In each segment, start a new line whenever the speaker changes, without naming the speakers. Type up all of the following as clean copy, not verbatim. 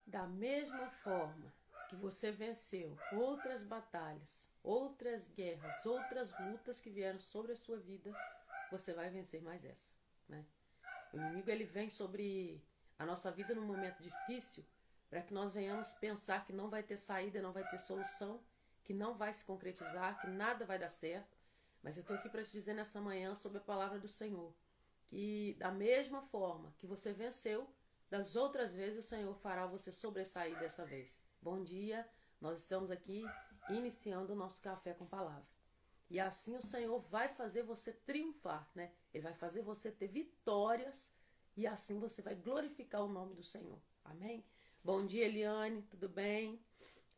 Da mesma forma que você venceu outras batalhas, outras guerras, outras lutas que vieram sobre a sua vida, você vai vencer mais essa, né? O inimigo ele vem sobre a nossa vida num momento difícil para que nós venhamos pensar que não vai ter saída, não vai ter solução, que não vai se concretizar, que nada vai dar certo. Mas eu estou aqui para te dizer nessa manhã sobre a palavra do Senhor, que da mesma forma que você venceu, das outras vezes o Senhor fará você sobressair dessa vez. Bom dia, nós estamos aqui iniciando o nosso café com palavra. E assim o Senhor vai fazer você triunfar, né? Ele vai fazer você ter vitórias e assim você vai glorificar o nome do Senhor. Amém? Bom dia, Eliane, tudo bem?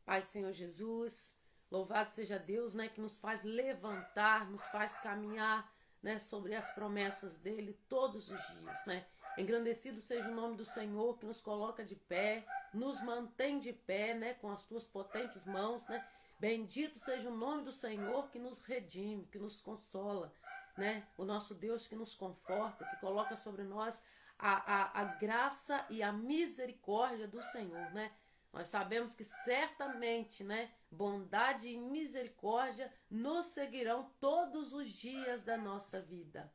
Pai, Senhor Jesus, louvado seja Deus, né? Que nos faz levantar, nos faz caminhar, né? Sobre as promessas dele todos os dias, né? Engrandecido seja o nome do Senhor que nos coloca de pé, nos mantém de pé, né? Com as tuas potentes mãos, né? Bendito seja o nome do Senhor que nos redime, que nos consola, né? O nosso Deus que nos conforta, que coloca sobre nós a graça e a misericórdia do Senhor, né? Nós sabemos que certamente, né, bondade e misericórdia nos seguirão todos os dias da nossa vida.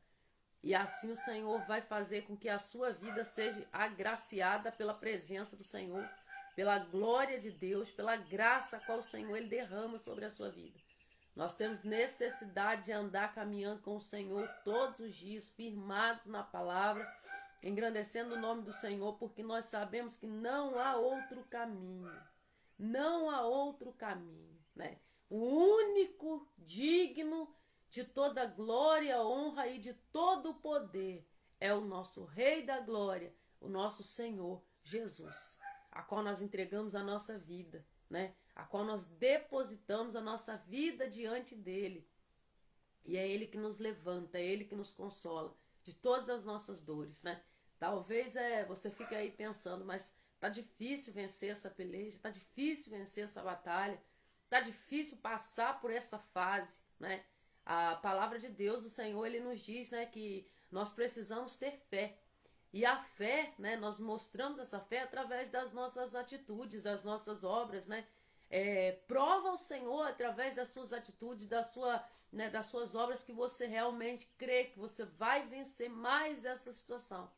E assim o Senhor vai fazer com que a sua vida seja agraciada pela presença do Senhor, pela glória de Deus, pela graça a qual o Senhor ele derrama sobre a sua vida. Nós temos necessidade de andar caminhando com o Senhor todos os dias, firmados na palavra, engrandecendo o nome do Senhor, porque nós sabemos que não há outro caminho. Não há outro caminho, né? O único digno de toda glória, honra e de todo o poder é o nosso Rei da Glória, o nosso Senhor Jesus, a qual nós entregamos a nossa vida, né? A qual nós depositamos a nossa vida diante dele. E é ele que nos levanta, é ele que nos consola de todas as nossas dores, né? Talvez você fique aí pensando, mas tá difícil vencer essa peleja, tá difícil vencer essa batalha, tá difícil passar por essa fase, né? A palavra de Deus, o Senhor, ele nos diz, né, que nós precisamos ter fé. E a fé, né, nós mostramos essa fé através das nossas atitudes, das nossas obras, né? Prova ao Senhor através das suas atitudes, das suas obras, que você realmente crê que você vai vencer mais essa situação.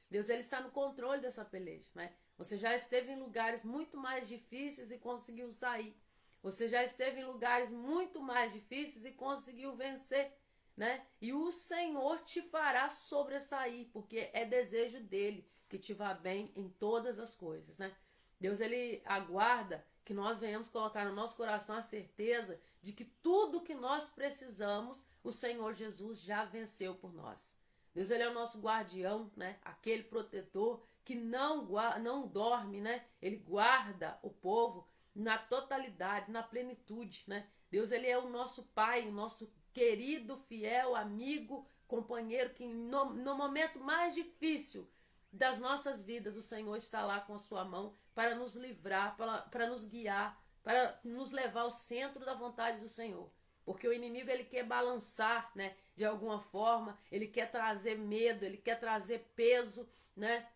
Deus ele está no controle dessa peleja, né? Você já esteve em lugares muito mais difíceis e conseguiu sair. Você já esteve em lugares muito mais difíceis e conseguiu vencer, né? E o Senhor te fará sobressair, porque é desejo dele que te vá bem em todas as coisas, né? Deus ele aguarda que nós venhamos colocar no nosso coração a certeza de que tudo que nós precisamos, o Senhor Jesus já venceu por nós. Deus ele é o nosso guardião, né? Aquele protetor que não dorme, né? Ele guarda o povo na totalidade, na plenitude, né? Deus ele é o nosso Pai, o nosso querido, fiel amigo, companheiro que no momento mais difícil das nossas vidas, o Senhor está lá com a sua mão para nos livrar, para nos guiar, para nos levar ao centro da vontade do Senhor. Porque o inimigo ele quer balançar, né, de alguma forma, ele quer trazer medo, ele quer trazer peso, né?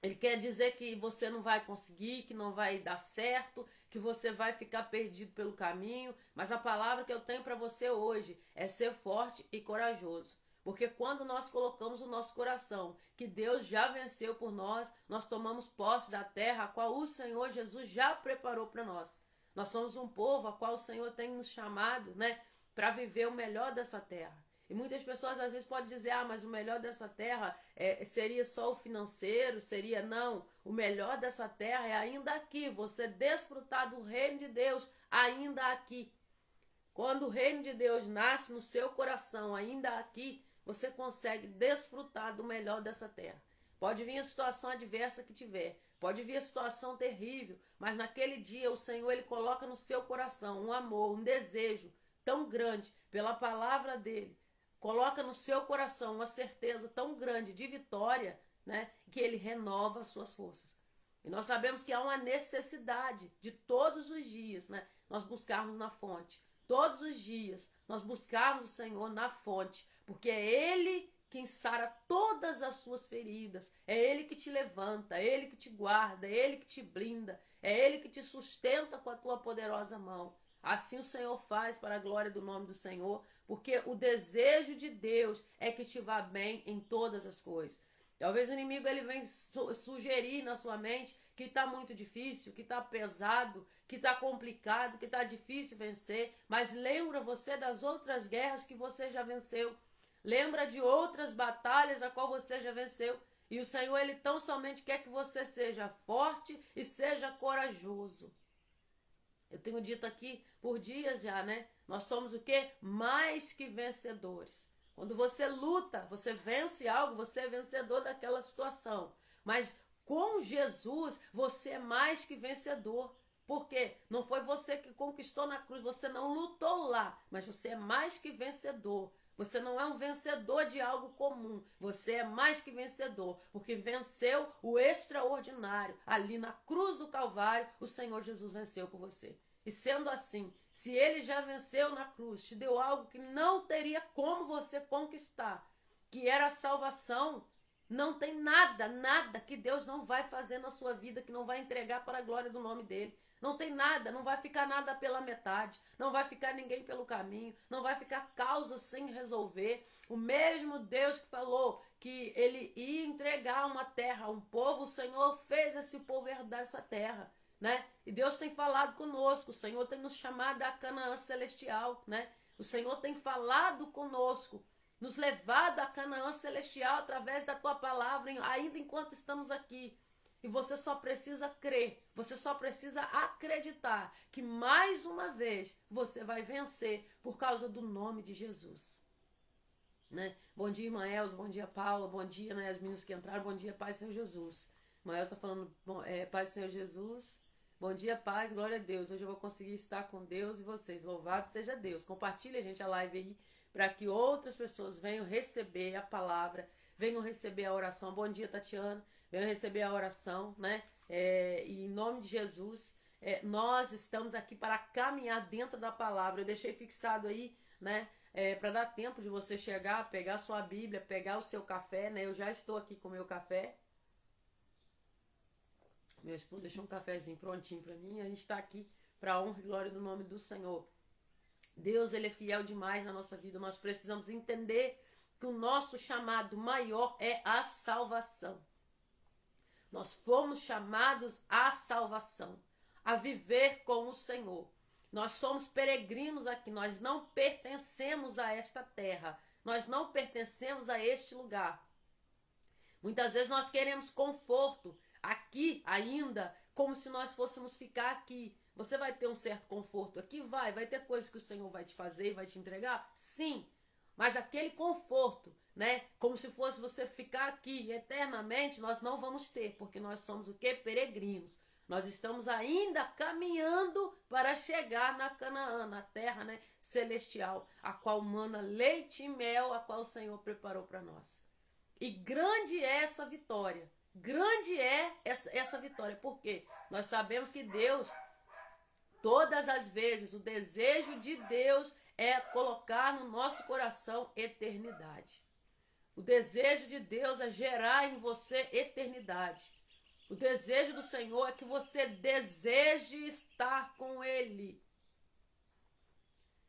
Ele quer dizer que você não vai conseguir, que não vai dar certo, que você vai ficar perdido pelo caminho. Mas a palavra que eu tenho para você hoje é ser forte e corajoso. Porque quando nós colocamos o nosso coração que Deus já venceu por nós, nós tomamos posse da terra a qual o Senhor Jesus já preparou para nós. Nós somos um povo a qual o Senhor tem nos chamado, né, para viver o melhor dessa terra. E muitas pessoas às vezes podem dizer, mas o melhor dessa terra seria só o financeiro, seria não. O melhor dessa terra é ainda aqui, você desfrutar do reino de Deus ainda aqui. Quando o reino de Deus nasce no seu coração ainda aqui, você consegue desfrutar do melhor dessa terra. Pode vir a situação adversa que tiver, pode vir a situação terrível, mas naquele dia o Senhor ele coloca no seu coração um amor, um desejo tão grande pela palavra dele. Coloca no seu coração uma certeza tão grande de vitória, né, que ele renova as suas forças. E nós sabemos que há uma necessidade de todos os dias, né, nós buscarmos na fonte. Todos os dias nós buscarmos o Senhor na fonte, porque é Ele quem sara todas as suas feridas. É Ele que te levanta, é Ele que te guarda, é Ele que te blinda, é Ele que te sustenta com a tua poderosa mão. Assim o Senhor faz para a glória do nome do Senhor, porque o desejo de Deus é que te vá bem em todas as coisas. Talvez o inimigo ele vem sugerir na sua mente que está muito difícil, que está pesado, que está complicado, que está difícil vencer, mas lembra você das outras guerras que você já venceu. Lembra de outras batalhas a qual você já venceu. E o Senhor, Ele tão somente quer que você seja forte e seja corajoso. Eu tenho dito aqui por dias já, né? Nós somos o quê? Mais que vencedores. Quando você luta, você vence algo, você é vencedor daquela situação. Mas com Jesus, você é mais que vencedor. Por quê? Não foi você que conquistou na cruz, você não lutou lá, mas você é mais que vencedor. Você não é um vencedor de algo comum, você é mais que vencedor, porque venceu o extraordinário. Ali na cruz do Calvário, o Senhor Jesus venceu por você. E sendo assim, se Ele já venceu na cruz, te deu algo que não teria como você conquistar, que era a salvação, não tem nada que Deus não vai fazer na sua vida, que não vai entregar para a glória do nome dEle. Não tem nada, não vai ficar nada pela metade, não vai ficar ninguém pelo caminho, não vai ficar causa sem resolver. O mesmo Deus que falou que Ele ia entregar uma terra a um povo, o Senhor fez esse povo herdar essa terra, né? E Deus tem falado conosco, o Senhor tem nos chamado a Canaã celestial, né? O Senhor tem falado conosco, nos levado a Canaã celestial através da tua palavra, ainda enquanto estamos aqui. E você só precisa crer, você só precisa acreditar que mais uma vez você vai vencer por causa do nome de Jesus. Né? Bom dia, irmã Elza, bom dia, Paula, bom dia, né, as meninas que entraram, bom dia, Pai Senhor Jesus. Irmã Elza está falando, Pai Senhor Jesus, bom dia, paz, glória a Deus. Hoje eu vou conseguir estar com Deus e vocês. Louvado seja Deus. Compartilha, gente, a live aí para que outras pessoas venham receber a palavra, venham receber a oração. Bom dia, Tatiana. Venham receber a oração, né? E em nome de Jesus, nós estamos aqui para caminhar dentro da palavra. Eu deixei fixado aí, né? Para dar tempo de você chegar, pegar a sua Bíblia, pegar o seu café, né? Eu já estou aqui com o meu café. Meu esposo deixou um cafezinho prontinho para mim. A gente está aqui para a honra e glória do nome do Senhor. Deus, Ele é fiel demais na nossa vida. Nós precisamos entender que o nosso chamado maior é a salvação. Nós fomos chamados à salvação, a viver com o Senhor. Nós somos peregrinos aqui, nós não pertencemos a esta terra, nós não pertencemos a este lugar. Muitas vezes nós queremos conforto aqui ainda, como se nós fôssemos ficar aqui. Você vai ter um certo conforto aqui? Vai ter coisas que o Senhor vai te fazer e vai te entregar? Sim. Mas aquele conforto, né? Como se fosse você ficar aqui eternamente, nós não vamos ter, porque nós somos o quê? Peregrinos. Nós estamos ainda caminhando para chegar na Canaã, na terra, né, celestial, a qual mana leite e mel, a qual o Senhor preparou para nós. E grande é essa vitória. Grande é essa vitória. Por quê? Nós sabemos que Deus, todas as vezes, o desejo de Deus é colocar no nosso coração eternidade. O desejo de Deus é gerar em você eternidade. O desejo do Senhor é que você deseje estar com Ele.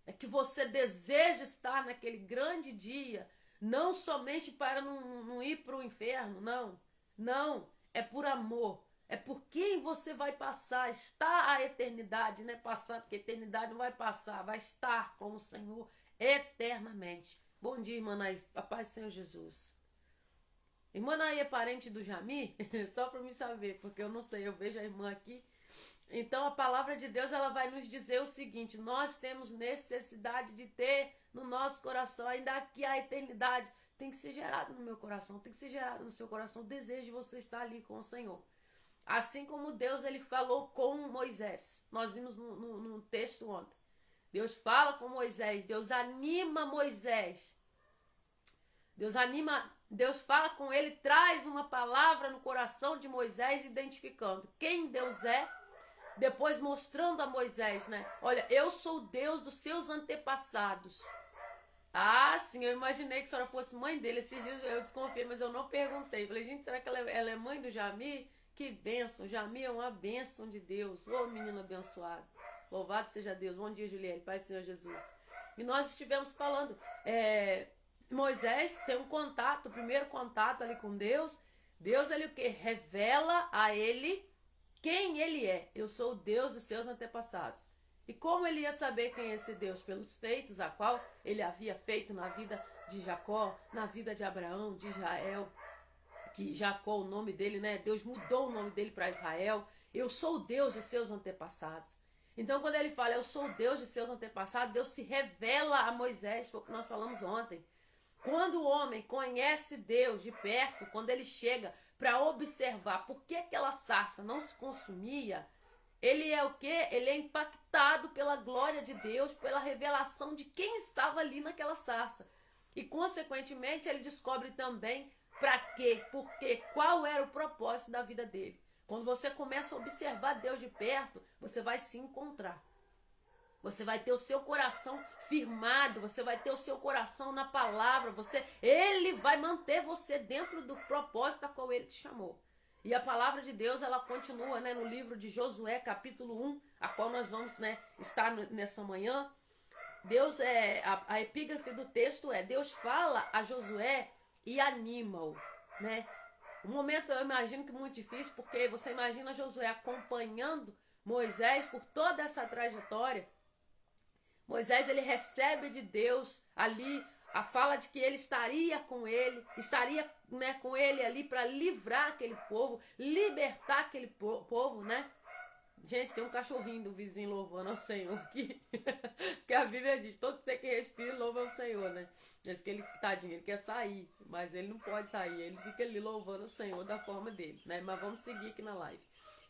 É que você deseje estar naquele grande dia, não somente para não ir para o inferno, não. Não, é por amor. É por quem você vai passar, está a eternidade, não é passar, porque a eternidade não vai passar, vai estar com o Senhor eternamente. Bom dia, irmã Naí, a paz do Senhor Jesus. Irmã Naí é parente do Jami? Só para me saber, porque eu não sei, eu vejo a irmã aqui. Então a palavra de Deus, ela vai nos dizer o seguinte: nós temos necessidade de ter no nosso coração, ainda que a eternidade tem que ser gerada no meu coração, tem que ser gerada no seu coração, o desejo de você estar ali com o Senhor. Assim como Deus, ele falou com Moisés. Nós vimos no texto ontem. Deus fala com Moisés. Deus anima Moisés. Deus fala com ele, traz uma palavra no coração de Moisés, identificando quem Deus é. Depois mostrando a Moisés, né? Olha, eu sou o Deus dos seus antepassados. Ah, sim, eu imaginei que a senhora fosse mãe dele. Esses dias eu desconfiei, mas eu não perguntei. Falei, gente, será que ela é mãe do Jami? Que bênção. Jami é uma bênção de Deus. Ô, menino abençoado. Louvado seja Deus. Bom dia, Juliette. Pai do Senhor Jesus. E nós estivemos falando. Moisés tem um contato, o primeiro contato ali com Deus. Deus, ele o quê? Revela a ele quem ele é. Eu sou o Deus dos seus antepassados. E como ele ia saber quem é esse Deus? Pelos feitos a qual ele havia feito na vida de Jacó, na vida de Abraão, de Israel. Que Jacó, o nome dele, né? Deus mudou o nome dele para Israel. Eu sou o Deus de seus antepassados. Então, quando ele fala, eu sou o Deus de seus antepassados, Deus se revela a Moisés, foi o que nós falamos ontem. Quando o homem conhece Deus de perto, quando ele chega para observar por que aquela sarça não se consumia, ele é o quê? Ele é impactado pela glória de Deus, pela revelação de quem estava ali naquela sarça. E, consequentemente, ele descobre também para quê, por quê, qual era o propósito da vida dele. Quando você começa a observar Deus de perto, você vai se encontrar. Você vai ter o seu coração firmado, você vai ter o seu coração na palavra, ele vai manter você dentro do propósito a qual ele te chamou. E a palavra de Deus, ela continua, né, no livro de Josué, capítulo 1, a qual nós vamos, né, estar nessa manhã. Deus a epígrafe do texto Deus fala a Josué e anima-o, né? Um momento eu imagino que muito difícil, porque você imagina Josué acompanhando Moisés por toda essa trajetória. Moisés, ele recebe de Deus ali a fala de que ele estaria com ele, né, com ele ali para livrar aquele povo, libertar aquele povo, né? Gente, tem um cachorrinho do vizinho louvando ao Senhor aqui. Que a Bíblia diz, todo ser que respira louva ao Senhor, né? Diz que ele, tadinho, ele quer sair, mas ele não pode sair. Ele fica ali louvando o Senhor da forma dele, né? Mas vamos seguir aqui na live.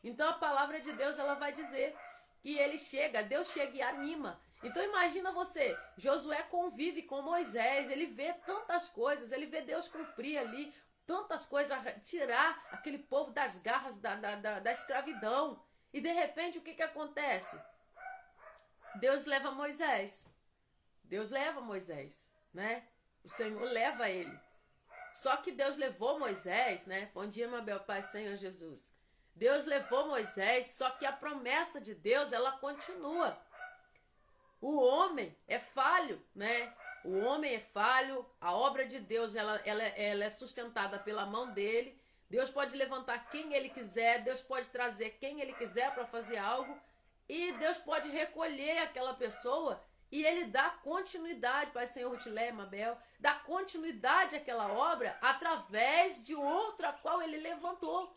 Então a palavra de Deus, ela vai dizer que ele chega, Deus chega e anima. Então imagina você, Josué convive com Moisés, ele vê tantas coisas, ele vê Deus cumprir ali tantas coisas, tirar aquele povo das garras da escravidão. E de repente o que acontece? Deus leva Moisés. Deus leva Moisés, né? O Senhor leva ele. Só que Deus levou Moisés, né? Bom dia, Mabel, Pai, Senhor Jesus. Deus levou Moisés, só que a promessa de Deus, ela continua. O homem é falho, né? O homem é falho, a obra de Deus, ela é sustentada pela mão dele. Deus pode levantar quem ele quiser, Deus pode trazer quem ele quiser para fazer algo, e Deus pode recolher aquela pessoa e ele dá continuidade, Pai, Senhor, Rutilé, Mabel, dá continuidade àquela obra através de outra a qual ele levantou.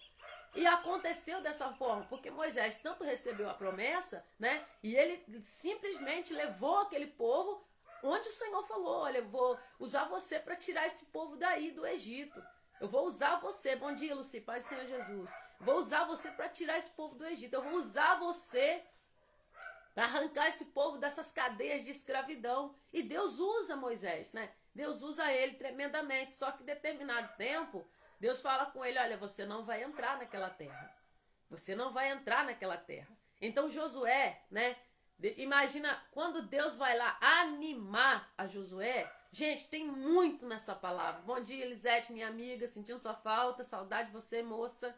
E aconteceu dessa forma, porque Moisés tanto recebeu a promessa, né? E ele simplesmente levou aquele povo onde o Senhor falou, olha, eu vou usar você para tirar esse povo daí do Egito. Eu vou usar você, bom dia, Luci, Pai do Senhor Jesus. Vou usar você para tirar esse povo do Egito. Eu vou usar você para arrancar esse povo dessas cadeias de escravidão. E Deus usa Moisés, né? Deus usa ele tremendamente. Só que em determinado tempo, Deus fala com ele, olha, você não vai entrar naquela terra. Você não vai entrar naquela terra. Então Josué, né? Imagina quando Deus vai lá animar a Josué. Gente, tem muito nessa palavra. Bom dia, Elisete, minha amiga, sentindo sua falta, saudade de você, moça.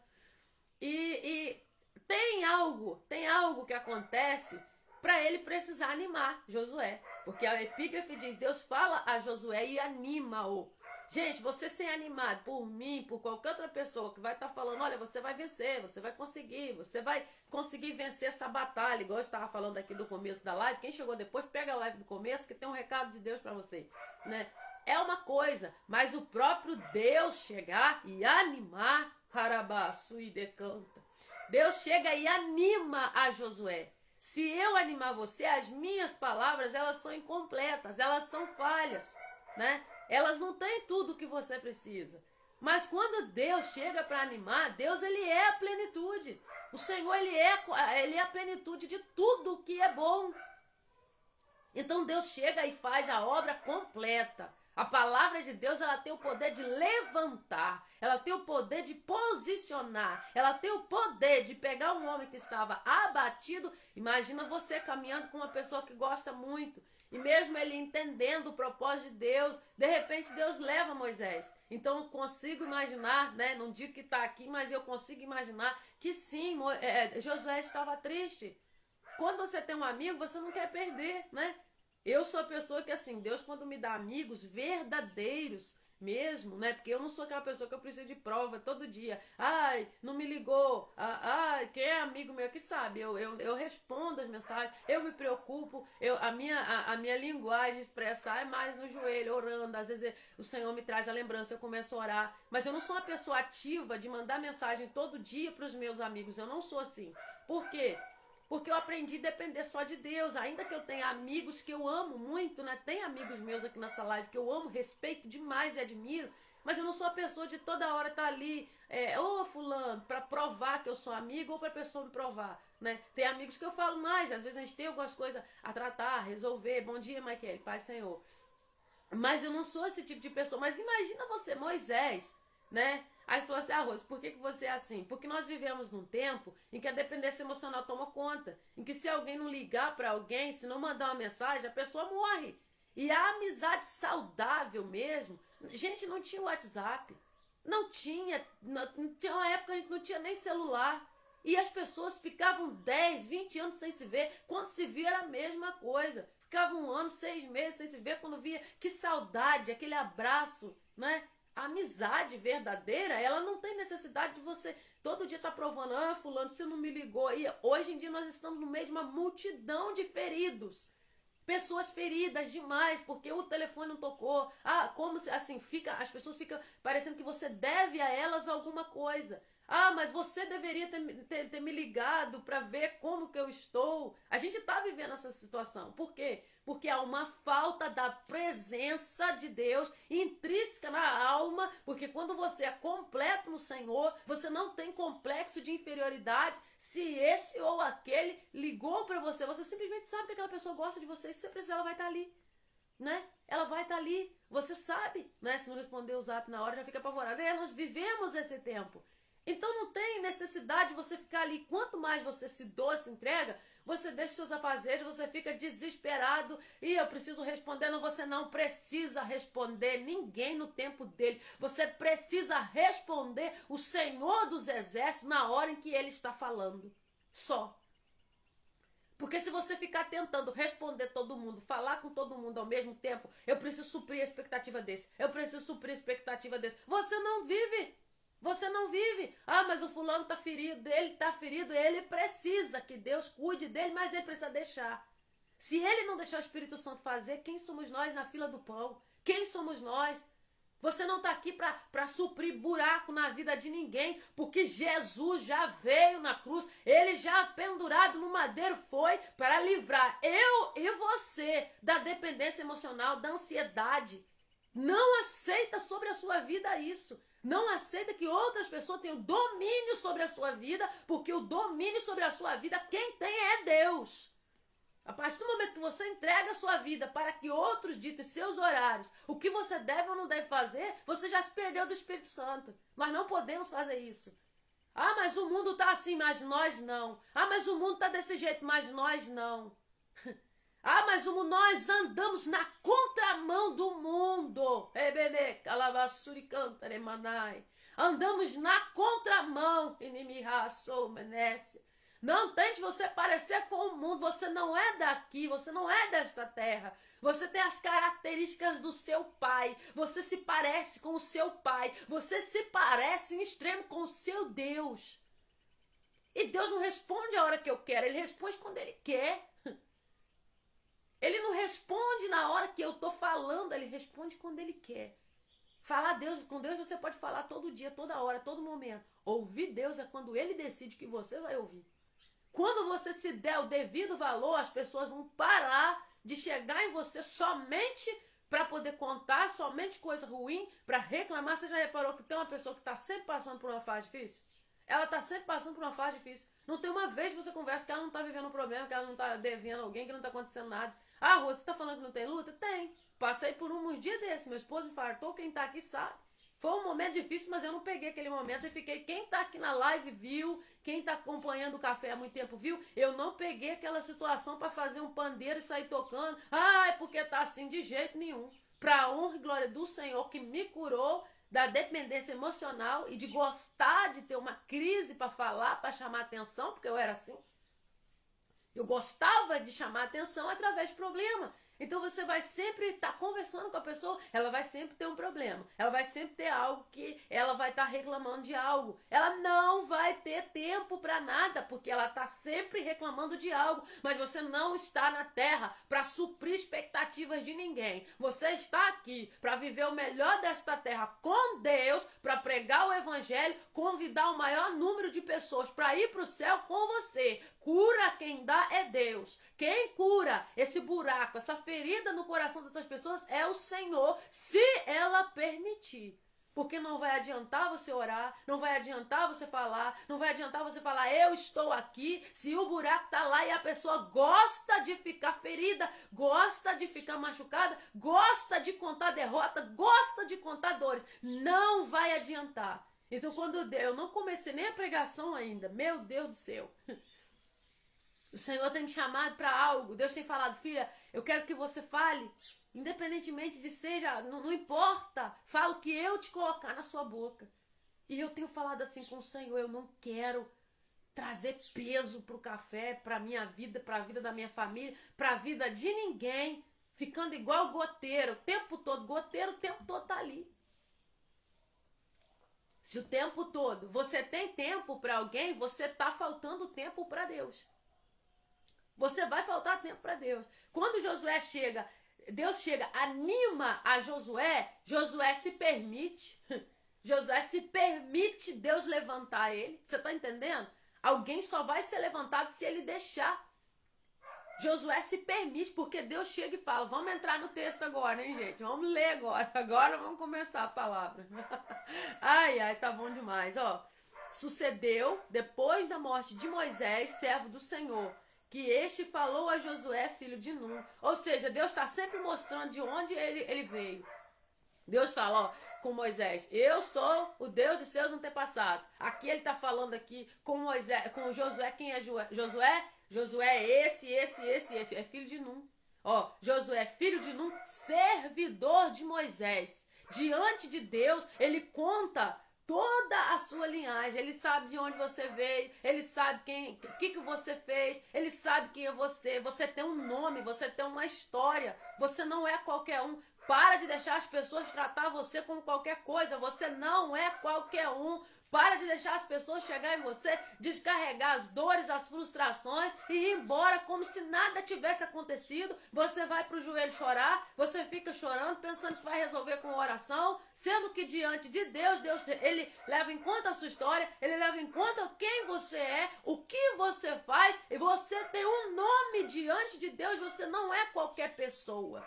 E tem algo que acontece para ele precisar animar Josué. Porque a epígrafe diz, Deus fala a Josué e anima-o. Gente, você ser animado por mim, por qualquer outra pessoa que vai estar falando, olha, você vai vencer, você vai conseguir vencer essa batalha, igual eu estava falando aqui do começo da live. Quem chegou depois, pega a live do começo, que tem um recado de Deus para você, né? É uma coisa, mas o próprio Deus chegar e animar, Harabaçu e decanta. Deus chega e anima a Josué. Se eu animar você, as minhas palavras, elas são incompletas, elas são falhas, né? Elas não têm tudo o que você precisa. Mas quando Deus chega para animar, Deus, ele é a plenitude. O Senhor, ele é a plenitude de tudo que é bom. Então Deus chega e faz a obra completa. A palavra de Deus, ela tem o poder de levantar, ela tem o poder de posicionar, ela tem o poder de pegar um homem que estava abatido. Imagina você caminhando com uma pessoa que gosta muito, e mesmo ele entendendo o propósito de Deus, de repente Deus leva Moisés. Então eu consigo imaginar, né? Não digo que está aqui, mas eu consigo imaginar que sim, Josué estava triste. Quando você tem um amigo, você não quer perder, né? Eu sou a pessoa que, assim, Deus quando me dá amigos verdadeiros mesmo, né? Porque eu não sou aquela pessoa que eu preciso de prova todo dia. Ai, não me ligou. Ai, quem é amigo meu que sabe? Eu respondo as mensagens, eu me preocupo. A minha linguagem expressar é mais no joelho, orando. Às vezes o Senhor me traz a lembrança, eu começo a orar. Mas eu não sou uma pessoa ativa de mandar mensagem todo dia para os meus amigos. Eu não sou assim. Por quê? Porque eu aprendi a depender só de Deus. Ainda que eu tenha amigos que eu amo muito, né? Tem amigos meus aqui nessa live que eu amo, respeito demais e admiro. Mas eu não sou a pessoa de toda hora estar ali, ô fulano, para provar que eu sou amigo ou para a pessoa me provar, né? Tem amigos que eu falo mais. Às vezes a gente tem algumas coisas a tratar, a resolver. Bom dia, Michael, Paz Senhor. Mas eu não sou esse tipo de pessoa. Mas imagina você, Moisés, né? Aí você falou assim, Rose, por que você é assim? Porque nós vivemos num tempo em que a dependência emocional toma conta. Em que se alguém não ligar para alguém, se não mandar uma mensagem, a pessoa morre. E a amizade saudável mesmo, gente, não tinha WhatsApp. Não tinha uma época a gente não tinha nem celular. E as pessoas ficavam 10, 20 anos sem se ver. Quando se via era a mesma coisa. Ficava 1 ano, 6 meses sem se ver. Quando via, que saudade, aquele abraço, né? A amizade verdadeira, ela não tem necessidade de você todo dia estar provando, fulano, você não me ligou. E hoje em dia nós estamos no meio de uma multidão de feridos. Pessoas feridas demais, porque o telefone não tocou. Como se, assim, as pessoas ficam parecendo que você deve a elas alguma coisa. Mas você deveria ter me ligado para ver como que eu estou. A gente está vivendo essa situação. Por quê? Porque há uma falta da presença de Deus intrínseca na alma, porque quando você é completo no Senhor, você não tem complexo de inferioridade. Se esse ou aquele ligou para você, você simplesmente sabe que aquela pessoa gosta de você, e se você precisar, ela vai estar ali, né? Ela vai estar ali, você sabe, né? Se não responder o zap na hora, já fica apavorada. Nós vivemos esse tempo. Então não tem necessidade de você ficar ali. Quanto mais você se doa, se entrega, você deixa seus afazeres, você fica desesperado. E eu preciso responder. Não, você não precisa responder ninguém no tempo dele. Você precisa responder o Senhor dos Exércitos na hora em que ele está falando. Só. Porque se você ficar tentando responder todo mundo, falar com todo mundo ao mesmo tempo, eu preciso suprir a expectativa desse, eu preciso suprir a expectativa desse. Você não vive. Você não vive. Mas o fulano está ferido, ele precisa que Deus cuide dele, mas ele precisa deixar. Se ele não deixar o Espírito Santo fazer, quem somos nós na fila do pão? Quem somos nós? Você não está aqui para suprir buraco na vida de ninguém, porque Jesus já veio na cruz, ele já pendurado no madeiro foi para livrar eu e você da dependência emocional, da ansiedade. Não aceita sobre a sua vida isso. Não aceita que outras pessoas tenham domínio sobre a sua vida, porque o domínio sobre a sua vida, quem tem é Deus. A partir do momento que você entrega a sua vida para que outros ditem seus horários, o que você deve ou não deve fazer, você já se perdeu do Espírito Santo. Nós não podemos fazer isso. Mas o mundo está assim, mas nós não. Mas o mundo está desse jeito, mas nós não. Mas nós andamos na contramão do mundo. Andamos na contramão. Não tente você parecer com o mundo. Você não é daqui, você não é desta terra. Você tem as características do seu pai. Você se parece com o seu pai. Você se parece em extremo com o seu Deus. E Deus não responde a hora que eu quero. Ele responde quando ele quer. Ele não responde na hora que eu estou falando, ele responde quando ele quer. Falar com Deus você pode falar todo dia, toda hora, todo momento. Ouvir Deus é quando ele decide que você vai ouvir. Quando você se der o devido valor, as pessoas vão parar de chegar em você somente para poder contar, somente coisa ruim, para reclamar. Você já reparou que tem uma pessoa que está sempre passando por uma fase difícil? Ela está sempre passando por uma fase difícil. Não tem uma vez que você conversa que ela não tá vivendo um problema, que ela não tá devendo alguém, que não tá acontecendo nada. Ah, Rô, você tá falando que não tem luta? Tem. Passei por uns dias desses. Meu esposo infartou, quem tá aqui sabe. Foi um momento difícil, mas eu não peguei aquele momento e fiquei... Quem tá aqui na live viu, quem tá acompanhando o café há muito tempo viu, eu não peguei aquela situação para fazer um pandeiro e sair tocando. Ah, é porque tá assim, de jeito nenhum. Pra honra e glória do Senhor que me curou da dependência emocional e de gostar de ter uma crise para falar, para chamar atenção, porque eu era assim. Eu gostava de chamar atenção através de problema. Então você vai sempre estar conversando com a pessoa, ela vai sempre ter um problema. Ela vai sempre ter algo que ela vai estar reclamando de algo. Ela não vai ter tempo para nada, porque ela está sempre reclamando de algo. Mas você não está na terra para suprir expectativas de ninguém. Você está aqui para viver o melhor desta terra com Deus, para pregar o evangelho, convidar o maior número de pessoas para ir para o céu com você. Cura quem dá é Deus. Quem cura esse buraco, essa ferida no coração dessas pessoas é o Senhor, se ela permitir. Porque não vai adiantar você orar, não vai adiantar você falar, não vai adiantar você falar, eu estou aqui, se o buraco está lá e a pessoa gosta de ficar ferida, gosta de ficar machucada, gosta de contar derrota, gosta de contar dores. Não vai adiantar. Então, quando eu não comecei nem a pregação ainda, meu Deus do céu... O Senhor tem me chamado para algo. Deus tem falado, filha, eu quero que você fale, independentemente de seja, não importa. Fala o que eu te colocar na sua boca. E eu tenho falado assim com o Senhor, eu não quero trazer peso para o café, para a minha vida, para a vida da minha família, para a vida de ninguém, ficando igual goteiro, o tempo todo. Goteiro o tempo todo tá ali. Se o tempo todo você tem tempo para alguém, você tá faltando tempo para Deus. Você vai faltar tempo para Deus. Quando Josué chega, Deus chega, anima a Josué, Josué se permite. Josué se permite Deus levantar ele. Você está entendendo? Alguém só vai ser levantado se ele deixar. Josué se permite, porque Deus chega e fala, vamos entrar no texto agora, hein, gente? Vamos ler agora. Agora vamos começar a palavra. Ai, tá bom demais, ó. Sucedeu, depois da morte de Moisés, servo do Senhor, que este falou a Josué, filho de Nun. Ou seja, Deus está sempre mostrando de onde ele veio. Deus fala, ó, com Moisés, eu sou o Deus de seus antepassados. Aqui ele está falando aqui com Moisés, com Josué. Quem é Josué? Josué é esse, é filho de Nun. Ó, Josué, filho de Nun, servidor de Moisés. Diante de Deus, ele conta toda a sua linhagem, ele sabe de onde você veio, ele sabe o que você fez, ele sabe quem é você tem um nome, você tem uma história, você não é qualquer um. Para de deixar as pessoas tratar você como qualquer coisa, você não é qualquer um. Para de deixar as pessoas chegar em você, descarregar as dores, as frustrações e ir embora como se nada tivesse acontecido. Você vai para o joelho chorar, você fica chorando, pensando que vai resolver com oração, sendo que diante de Deus, ele leva em conta a sua história, ele leva em conta quem você é, o que você faz, e você tem um nome diante de Deus, você não é qualquer pessoa.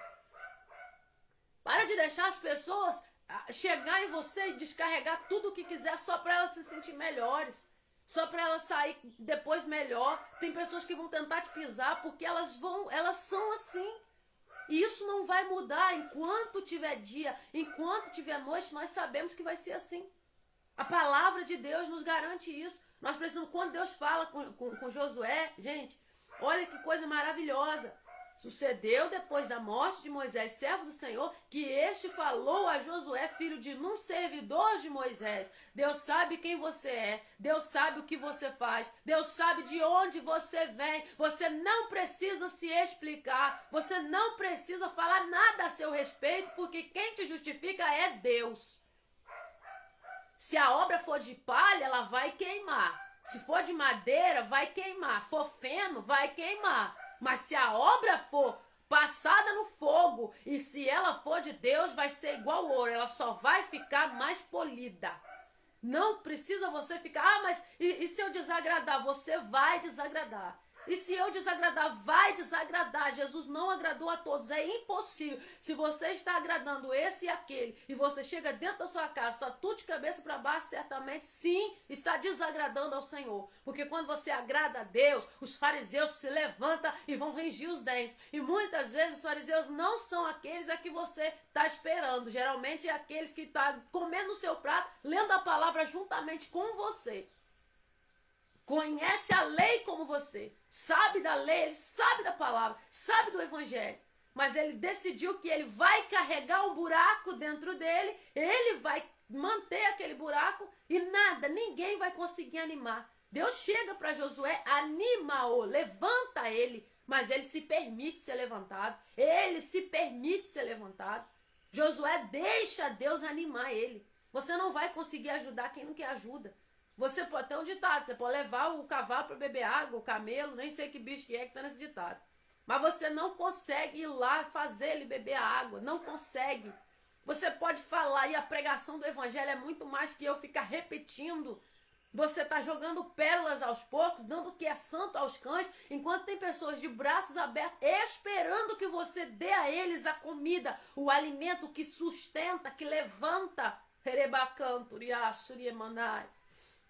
Para de deixar as pessoas chegar em você e descarregar tudo o que quiser só para elas se sentir melhores, só para elas sair depois melhor. Tem pessoas que vão tentar te pisar porque elas são assim. E isso não vai mudar enquanto tiver dia, enquanto tiver noite, nós sabemos que vai ser assim. A palavra de Deus nos garante isso. Nós precisamos, quando Deus fala com Josué, gente, olha que coisa maravilhosa. Sucedeu depois da morte de Moisés, servo do Senhor, que este falou a Josué, filho de Nun, servidor de Moisés. Deus sabe quem você é, Deus sabe o que você faz, Deus sabe de onde você vem. Você não precisa se explicar, você não precisa falar nada a seu respeito, porque quem te justifica é Deus. Se a obra for de palha, ela vai queimar. Se for de madeira, vai queimar. For feno, vai queimar. Mas se a obra for passada no fogo e se ela for de Deus, vai ser igual ouro. Ela só vai ficar mais polida. Não precisa você ficar, mas e se eu desagradar? Você vai desagradar. E se eu desagradar, vai desagradar. Jesus não agradou a todos. É impossível. Se você está agradando esse e aquele, e você chega dentro da sua casa, está tudo de cabeça para baixo, certamente sim, está desagradando ao Senhor. Porque quando você agrada a Deus, os fariseus se levantam e vão ranger os dentes. E muitas vezes os fariseus não são aqueles a que você está esperando. Geralmente é aqueles que estão comendo o seu prato, lendo a palavra juntamente com você. Conhece a lei como você, sabe da lei, ele sabe da palavra, sabe do evangelho, mas ele decidiu que ele vai carregar um buraco dentro dele, ele vai manter aquele buraco e nada, ninguém vai conseguir animar. Deus chega para Josué, anima-o, levanta ele, mas ele se permite ser levantado, ele se permite ser levantado. Josué deixa Deus animar ele. Você não vai conseguir ajudar quem não quer ajuda. Você pode ter um ditado, você pode levar o cavalo para beber água, o camelo, nem sei que bicho que está nesse ditado. Mas você não consegue ir lá fazer ele beber a água, não consegue. Você pode falar, e a pregação do evangelho é muito mais que eu ficar repetindo. Você está jogando pérolas aos porcos, dando o que é santo aos cães, enquanto tem pessoas de braços abertos, esperando que você dê a eles a comida, o alimento que sustenta, que levanta.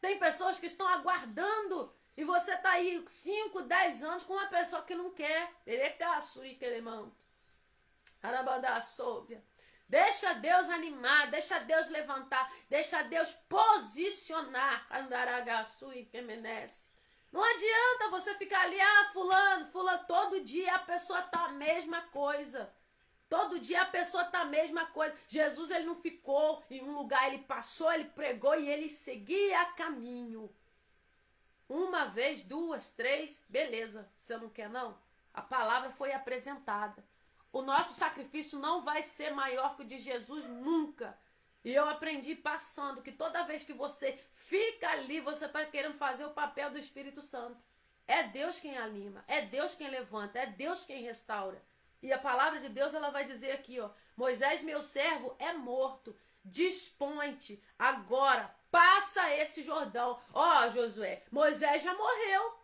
Tem pessoas que estão aguardando e você está aí 5, 10 anos com uma pessoa que não quer. Deixa Deus animar, deixa Deus levantar, deixa Deus posicionar. Não adianta você ficar ali, fulano, todo dia a pessoa está a mesma coisa. Todo dia a pessoa está a mesma coisa. Jesus, ele não ficou em um lugar, ele passou, ele pregou e ele seguia caminho. Uma vez, 2, 3, beleza. Você não quer não? A palavra foi apresentada. O nosso sacrifício não vai ser maior que o de Jesus nunca. E eu aprendi passando que toda vez que você fica ali, você está querendo fazer o papel do Espírito Santo. É Deus quem anima, é Deus quem levanta, é Deus quem restaura. E a palavra de Deus, ela vai dizer aqui, ó, Moisés, meu servo, é morto. Dispõe-te agora, passa esse Jordão. Ó, Josué, Moisés já morreu.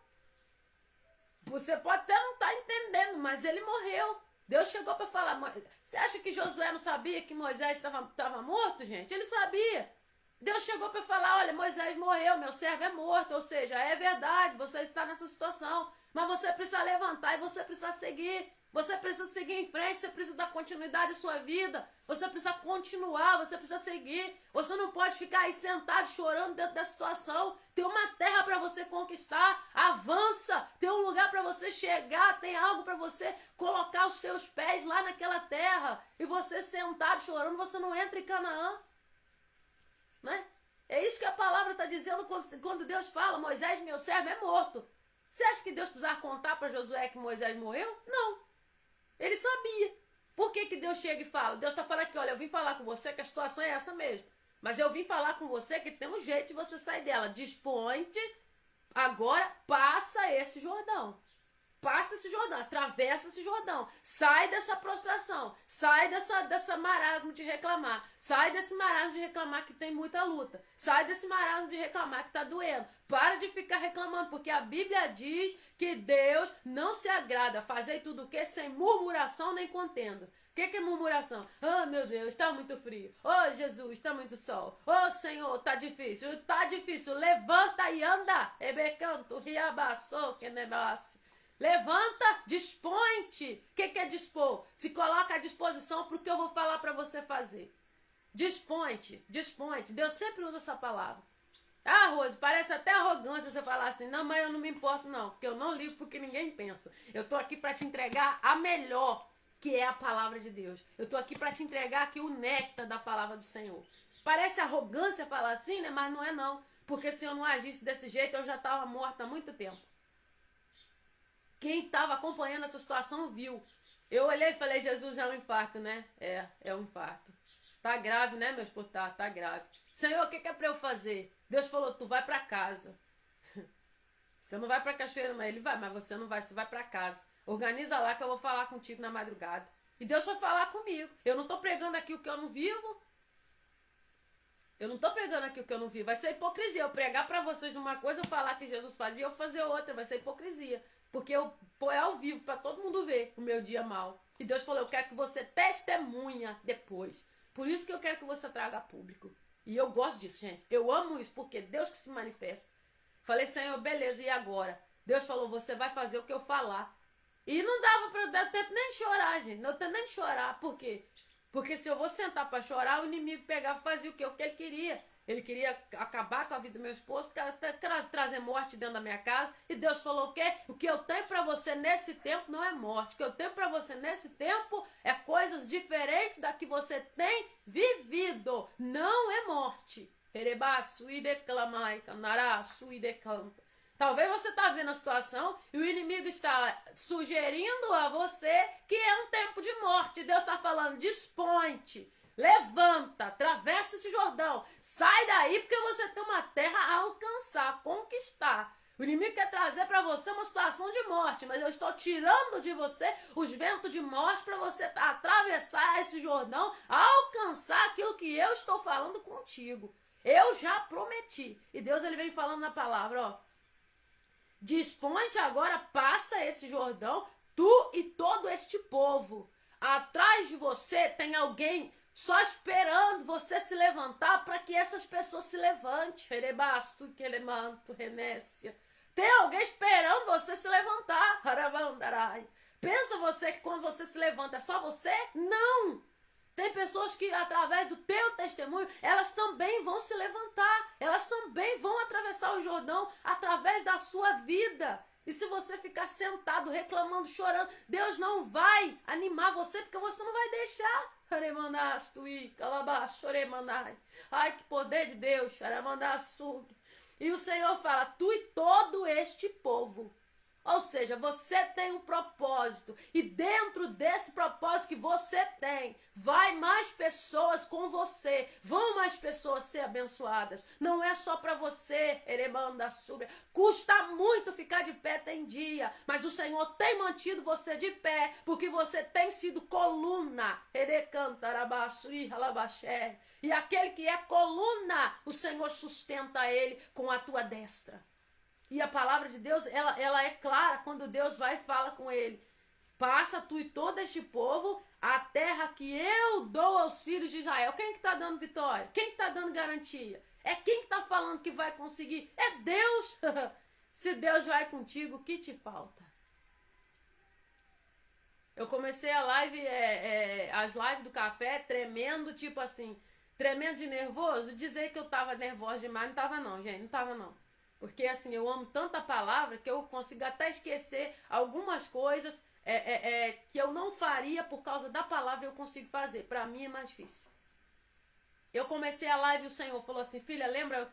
Você pode até não estar entendendo, mas ele morreu. Deus chegou para falar. Você acha que Josué não sabia que Moisés estava morto, gente? Ele sabia. Deus chegou para falar, olha, Moisés morreu, meu servo é morto. Ou seja, é verdade, você está nessa situação. Mas você precisa levantar e você precisa seguir. Você precisa seguir em frente, você precisa dar continuidade à sua vida. Você precisa continuar, você precisa seguir. Você não pode ficar aí sentado chorando dentro da situação. Tem uma terra para você conquistar, avança. Tem um lugar para você chegar, tem algo para você colocar os teus pés lá naquela terra. E você sentado chorando, você não entra em Canaã. Né? É isso que a palavra está dizendo quando Deus fala, Moisés, meu servo, é morto. Você acha que Deus precisava contar para Josué que Moisés morreu? Não. Ele sabia. Por que Deus chega e fala? Deus está falando aqui, olha, eu vim falar com você que a situação é essa mesmo. Mas eu vim falar com você que tem um jeito de você sair dela. Dispõe-te, agora passa esse Jordão. Passa esse Jordão, atravessa esse Jordão. Sai dessa prostração. Sai dessa marasmo de reclamar. Sai desse marasmo de reclamar que tem muita luta. Sai desse marasmo de reclamar que está doendo. Para de ficar reclamando, porque a Bíblia diz que Deus não se agrada. Fazer tudo o que? Sem murmuração nem contenda. O que é murmuração? Oh, meu Deus, está muito frio. Oh, Jesus, está muito sol. Oh, Senhor, está difícil. Está difícil. Levanta e anda. Ebecanto, riabaçou, que negócio. Levanta, dispõe-te. O que é dispor? Se coloca à disposição para o que eu vou falar para você fazer. Dispõe-te, dispõe-te. Deus sempre usa essa palavra. Ah, Rose, parece até arrogância você falar assim, não, mas eu não me importo não, porque eu não ligo porque ninguém pensa. Eu estou aqui para te entregar a melhor, que é a palavra de Deus. Eu estou aqui para te entregar aqui o néctar da palavra do Senhor. Parece arrogância falar assim, né? Mas não é não. Porque se eu não agisse desse jeito, eu já estava morta há muito tempo. Quem estava acompanhando essa situação viu. Eu olhei e falei, Jesus, é um infarto, né? É um infarto. Tá grave, né, meu esposo? Tá grave. Senhor, o que é para eu fazer? Deus falou, tu vai para casa. Você não vai para cachoeira, mas ele vai, mas você não vai, você vai para casa. Organiza lá que eu vou falar contigo na madrugada. E Deus vai falar comigo. Eu não estou pregando aqui o que eu não vivo. Eu não estou pregando aqui o que eu não vivo. Vai ser hipocrisia. Eu pregar para vocês uma coisa, eu falar que Jesus fazia, eu fazer outra. Vai ser hipocrisia. Porque eu põe ao vivo para todo mundo ver o meu dia mal. E Deus falou, eu quero que você testemunha depois. Por isso que eu quero que você traga a público. E eu gosto disso, gente. Eu amo isso, porque Deus que se manifesta. Falei, Senhor, beleza, e agora? Deus falou, você vai fazer o que eu falar. E não dava para dar tempo nem de chorar, gente. Não tem nem de chorar. Por quê? Porque se eu vou sentar para chorar, o inimigo pegava e fazia o que ele queria. Ele queria acabar com a vida do meu esposo, trazer morte dentro da minha casa. E Deus falou o quê? O que eu tenho para você nesse tempo não é morte. O que eu tenho para você nesse tempo é coisas diferentes da que você tem vivido. Não é morte. Talvez você está vendo a situação e o inimigo está sugerindo a você que é um tempo de morte. Deus está falando, dispõe-te. Levanta, atravessa esse Jordão, sai daí porque você tem uma terra a alcançar, conquistar. O inimigo quer trazer para você uma situação de morte, mas eu estou tirando de você os ventos de morte para você atravessar esse Jordão, alcançar aquilo que eu estou falando contigo. Eu já prometi. E Deus ele vem falando na palavra, ó. Dispõe-te agora, passa esse Jordão, tu e todo este povo. Atrás de você tem alguém só esperando você se levantar para que essas pessoas se levantem. Tem alguém esperando você se levantar. Pensa você que quando você se levanta é só você? Não! Tem pessoas que através do teu testemunho, elas também vão se levantar. Elas também vão atravessar o Jordão através da sua vida. E se você ficar sentado, reclamando, chorando, Deus não vai animar você, porque você não vai deixar. Ai, que poder de Deus. E o Senhor fala, tu e todo este povo. Ou seja, você tem um propósito. E dentro desse propósito que você tem, vai mais pessoas com você. Vão mais pessoas ser abençoadas. Não é só para você, Erebanda Súbia. Custa muito ficar de pé, tem dia. Mas o Senhor tem mantido você de pé, porque você tem sido coluna. E aquele que é coluna, o Senhor sustenta ele com a tua destra. E a palavra de Deus, ela é clara quando Deus vai e fala com ele. Passa tu e todo este povo a terra que eu dou aos filhos de Israel. Quem que está dando vitória? Quem que está dando garantia? É quem que está falando que vai conseguir? É Deus. Se Deus vai contigo, o que te falta? Eu comecei a live, as lives do café tremendo, tipo assim, tremendo de nervoso. Dizer que eu estava nervosa demais, não estava não, gente, não estava não. Porque assim, eu amo tanta palavra que eu consigo até esquecer algumas coisas que eu não faria por causa da palavra eu consigo fazer. Para mim é mais difícil. Eu comecei a live e o Senhor falou assim, filha, lembra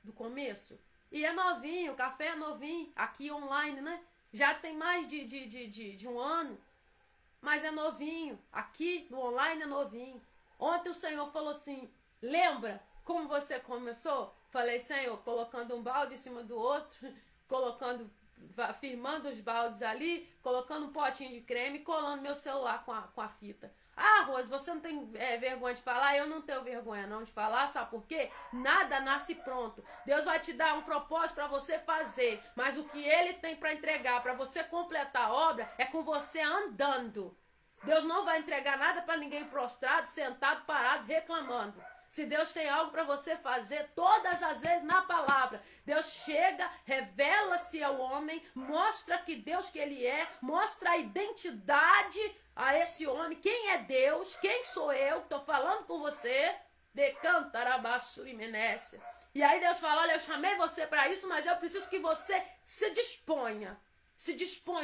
do começo? E é novinho, o café é novinho, aqui online, né? Já tem mais de um ano, mas é novinho. Aqui no online é novinho. Ontem o Senhor falou assim, lembra como você começou? Falei, Senhor, colocando um balde em cima do outro, firmando os baldes ali, colocando um potinho de creme e colando meu celular com a fita. Ah, Rose, você não tem vergonha de falar? Eu não tenho vergonha não de falar, sabe por quê? Nada nasce pronto. Deus vai te dar um propósito para você fazer, mas o que Ele tem para entregar, para você completar a obra, é com você andando. Deus não vai entregar nada para ninguém prostrado, sentado, parado, reclamando. Se Deus tem algo para você fazer, todas as vezes na palavra, Deus chega, revela-se ao homem, mostra que Deus que ele é, mostra a identidade a esse homem, quem é Deus, quem sou eu, estou falando com você, e aí Deus fala, olha, eu chamei você para isso, mas eu preciso que você se dispõe,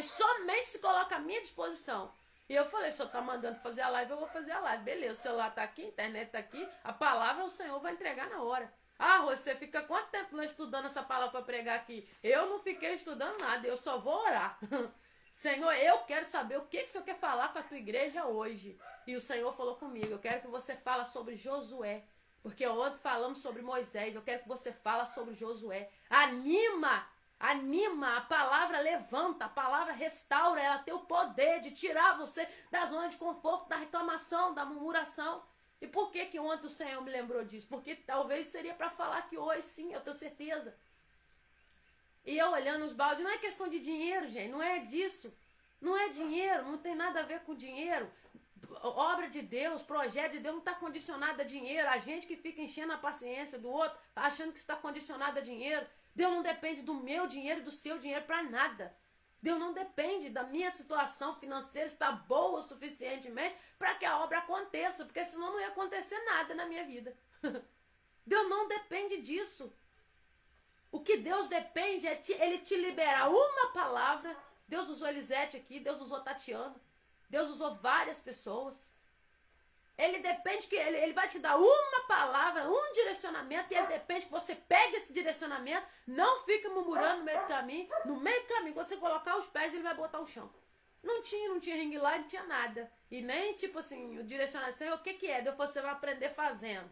somente se coloca à minha disposição. E eu falei, se eu tá mandando fazer a live, eu vou fazer a live. Beleza, o celular tá aqui, a internet tá aqui, a palavra o Senhor vai entregar na hora. Ah, você fica quanto tempo não estudando essa palavra para pregar aqui? Eu não fiquei estudando nada, eu só vou orar. Senhor, eu quero saber o que o Senhor quer falar com a tua igreja hoje. E o Senhor falou comigo, eu quero que você fale sobre Josué. Porque ontem falamos sobre Moisés, eu quero que você fale sobre Josué. Anima, a palavra levanta, a palavra restaura, ela tem o poder de tirar você da zona de conforto, da reclamação, da murmuração. E por que ontem o Senhor me lembrou disso? Porque talvez seria para falar que hoje sim, eu tenho certeza. E eu olhando os baldes, não é questão de dinheiro, gente, não é disso. Não é dinheiro, não tem nada a ver com dinheiro. Obra de Deus, projeto de Deus não está condicionado a dinheiro. A gente que fica enchendo a paciência do outro, achando que está condicionado a dinheiro. Deus não depende do meu dinheiro e do seu dinheiro para nada. Deus não depende da minha situação financeira estar boa o suficientemente para que a obra aconteça, porque senão não ia acontecer nada na minha vida. Deus não depende disso. O que Deus depende é Ele te liberar uma palavra. Deus usou Elisete aqui, Deus usou Tatiana, Deus usou várias pessoas. Ele depende que ele vai te dar uma palavra, um direcionamento, e ele depende que você pegue esse direcionamento, não fique murmurando no meio do caminho. No meio do caminho, quando você colocar os pés, ele vai botar o chão. Não tinha ring light, não tinha nada. E nem tipo assim, o direcionamento, Senhor, o que é? Deus falou, você vai aprender fazendo.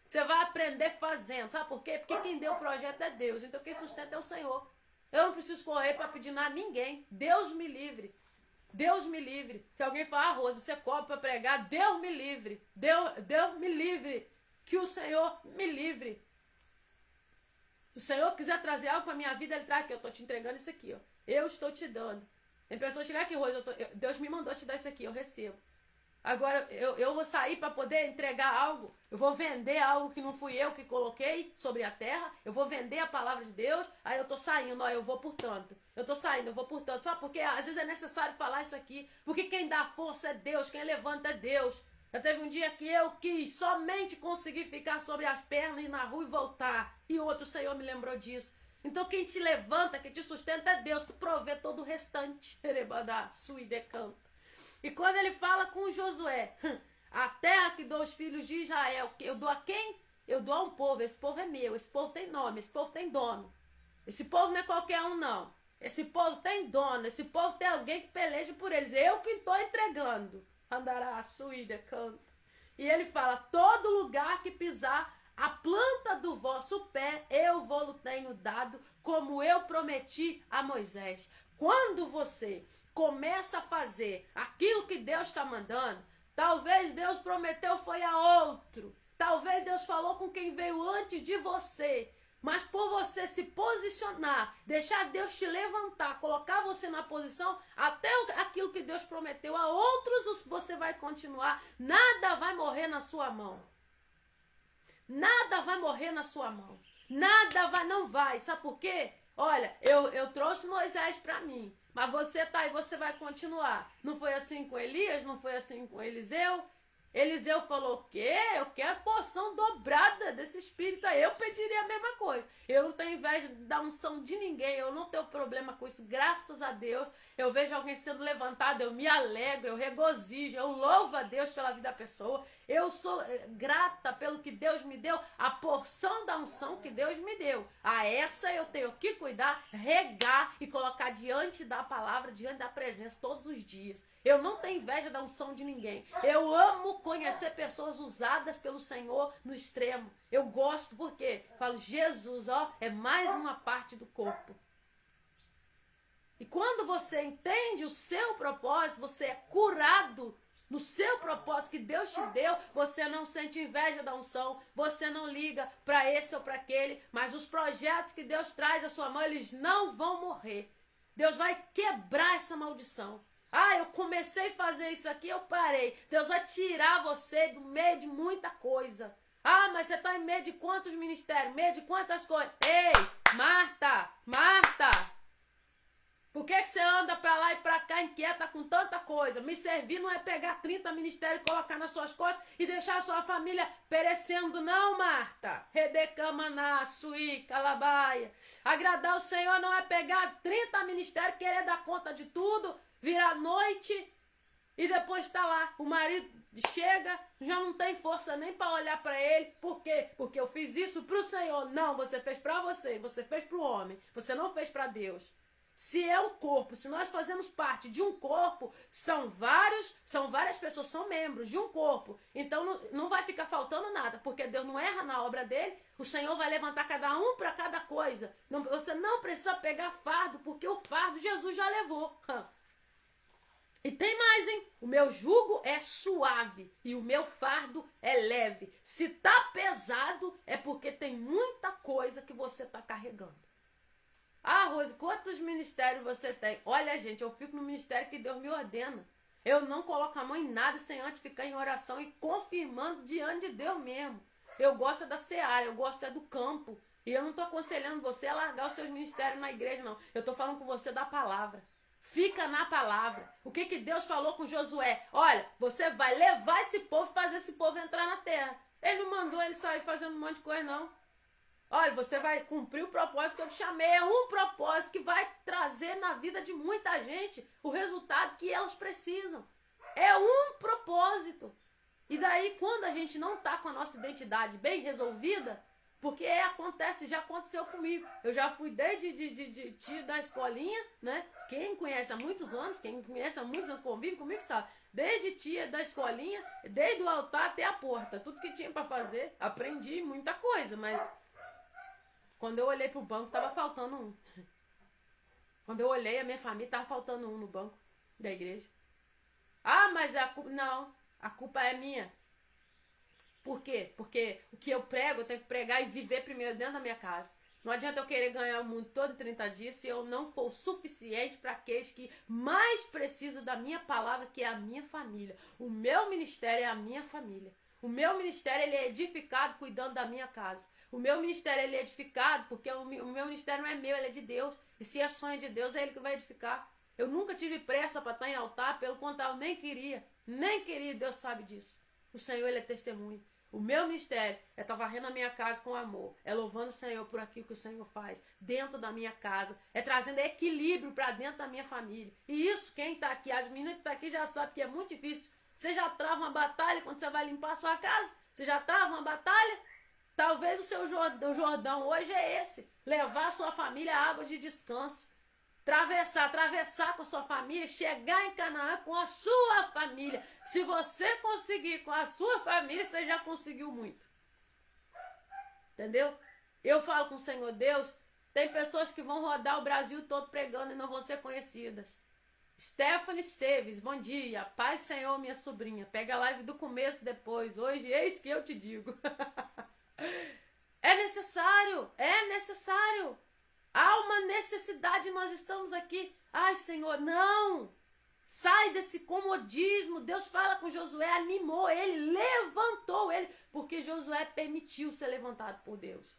Você vai aprender fazendo. Sabe por quê? Porque quem deu o projeto é Deus. Então quem sustenta é o Senhor. Eu não preciso correr para pedir nada a ninguém. Deus me livre. Deus me livre. Se alguém falar, Rose, você cobra para pregar, Deus me livre. Deus me livre. Que o Senhor me livre. Se o Senhor quiser trazer algo para minha vida, Ele traz aqui. Eu estou te entregando isso aqui. Ó. Eu estou te dando. Tem pessoas que chegam aqui, Rose, Deus me mandou te dar isso aqui, eu recebo. Agora, eu vou sair para poder entregar algo. Eu vou vender algo que não fui eu que coloquei sobre a terra. Eu vou vender a palavra de Deus. Aí eu tô saindo, ó, eu vou por tanto. Eu tô saindo, eu vou por tanto. Sabe por quê? Às vezes é necessário falar isso aqui. Porque quem dá força é Deus, quem levanta é Deus. Já teve um dia que eu quis somente conseguir ficar sobre as pernas, ir na rua e voltar. E outro Senhor me lembrou disso. Então quem te levanta, quem te sustenta é Deus. Tu provê todo o restante. Erebadá, sui decanta. E quando ele fala com Josué, a terra que dou aos filhos de Israel, eu dou a quem? Eu dou a um povo, esse povo é meu, esse povo tem nome, esse povo tem dono. Esse povo não é qualquer um, não. Esse povo tem dono, esse povo tem alguém que peleja por eles. Eu que estou entregando. Andará, suída, canta. E ele fala, todo lugar que pisar a planta do vosso pé, eu vou-lo tenho dado, como eu prometi a Moisés. Quando você começa a fazer aquilo que Deus está mandando, talvez Deus prometeu foi a outro, talvez Deus falou com quem veio antes de você, mas por você se posicionar, deixar Deus te levantar, colocar você na posição, até aquilo que Deus prometeu a outros, você vai continuar, nada vai morrer na sua mão. Nada vai morrer na sua mão. Nada vai, não vai. Sabe por quê? Olha, eu trouxe Moisés para mim, mas você tá aí, você vai continuar. Não foi assim com Elias, não foi assim com Eliseu. Eliseu falou, o quê? Eu quero porção dobrada desse espírito aí. Eu pediria a mesma coisa. Eu não tenho inveja da unção de ninguém, eu não tenho problema com isso, graças a Deus. Eu vejo alguém sendo levantado, eu me alegro, eu regozijo, eu louvo a Deus pela vida da pessoa. Eu sou grata pelo que Deus me deu, a porção da unção que Deus me deu. A essa eu tenho que cuidar, regar e colocar diante da palavra, diante da presença todos os dias. Eu não tenho inveja da unção de ninguém. Eu amo conhecer pessoas usadas pelo Senhor no extremo. Eu gosto porque falo, Jesus, ó, é mais uma parte do corpo. E quando você entende o seu propósito, você é curado no seu propósito que Deus te deu, você não sente inveja da unção, você não liga para esse ou para aquele, mas os projetos que Deus traz à sua mão, eles não vão morrer. Deus vai quebrar essa maldição. Ah, eu comecei a fazer isso aqui, eu parei. Deus vai tirar você do meio de muita coisa. Ah, mas você está em meio de quantos ministérios? Meio de quantas coisas? Ei, Marta, por que você anda para lá e para cá inquieta com tanta coisa? Me servir não é pegar 30 ministérios e colocar nas suas costas e deixar a sua família perecendo, não, Marta. Redecamaná, suí, calabaia. Agradar o Senhor não é pegar 30 ministérios, querer dar conta de tudo, virar noite e depois tá lá. O marido chega, já não tem força nem para olhar para ele. Por quê? Porque eu fiz isso para o Senhor. Não, você fez para você, você fez para o homem. Você não fez para Deus. Se é um corpo, se nós fazemos parte de um corpo, são várias pessoas, são membros de um corpo. Então não vai ficar faltando nada, porque Deus não erra na obra dele. O Senhor vai levantar cada um para cada coisa. Você não precisa pegar fardo, porque o fardo Jesus já levou. E tem mais, hein? O meu jugo é suave e o meu fardo é leve. Se tá pesado, é porque tem muita coisa que você tá carregando. Ah, Rose, quantos ministérios você tem? Olha, gente, eu fico no ministério que Deus me ordena. Eu não coloco a mão em nada sem antes ficar em oração e confirmando diante de Deus mesmo. Eu gosto da seara, eu gosto do campo. E eu não estou aconselhando você a largar os seus ministérios na igreja, não. Eu estou falando com você da palavra. Fica na palavra. O que Deus falou com Josué? Olha, você vai levar esse povo, fazer esse povo entrar na terra. Ele não mandou ele sair fazendo um monte de coisa, não. Olha, você vai cumprir o propósito que eu te chamei. É um propósito que vai trazer na vida de muita gente o resultado que elas precisam. É um propósito. E daí, quando a gente não está com a nossa identidade bem resolvida, porque acontece, já aconteceu comigo. Eu já fui desde tia da escolinha, né? Quem conhece há muitos anos, convive comigo, sabe? Desde tia da escolinha, desde o altar até a porta. Tudo que tinha para fazer. Aprendi muita coisa, mas quando eu olhei pro banco, tava faltando um. Quando eu olhei, a minha família tava faltando um no banco da igreja. Ah, mas a culpa... Não, a culpa é minha. Por quê? Porque o que eu prego, eu tenho que pregar e viver primeiro dentro da minha casa. Não adianta eu querer ganhar o mundo todo em 30 dias se eu não for o suficiente para aqueles que mais precisam da minha palavra, que é a minha família. O meu ministério é a minha família. O meu ministério ele é edificado cuidando da minha casa. O meu ministério ele é edificado porque o meu ministério não é meu, ele é de Deus. E se é sonho de Deus, é ele que vai edificar. Eu nunca tive pressa para estar em altar, pelo contrário, eu nem queria, Deus sabe disso. O Senhor, ele é testemunho. O meu ministério é estar varrendo a minha casa com amor, é louvando o Senhor por aquilo que o Senhor faz dentro da minha casa, é trazendo equilíbrio para dentro da minha família. E isso, quem está aqui, as meninas que estão aqui já sabem que é muito difícil. Você já trava uma batalha quando você vai limpar a sua casa? Você já trava uma batalha? Talvez o seu Jordão hoje é esse, levar a sua família à água de descanso. Atravessar com a sua família, chegar em Canaã com a sua família. Se você conseguir com a sua família, você já conseguiu muito. Entendeu? Eu falo com o Senhor Deus, tem pessoas que vão rodar o Brasil todo pregando e não vão ser conhecidas. Stephanie Esteves, bom dia. Paz, Senhor, minha sobrinha. Pega a live do começo depois. Hoje, eis que eu te digo. É necessário. Há uma necessidade, nós estamos aqui. Ai, Senhor, não! Sai desse comodismo. Deus fala com Josué, animou ele, levantou ele, porque Josué permitiu ser levantado por Deus.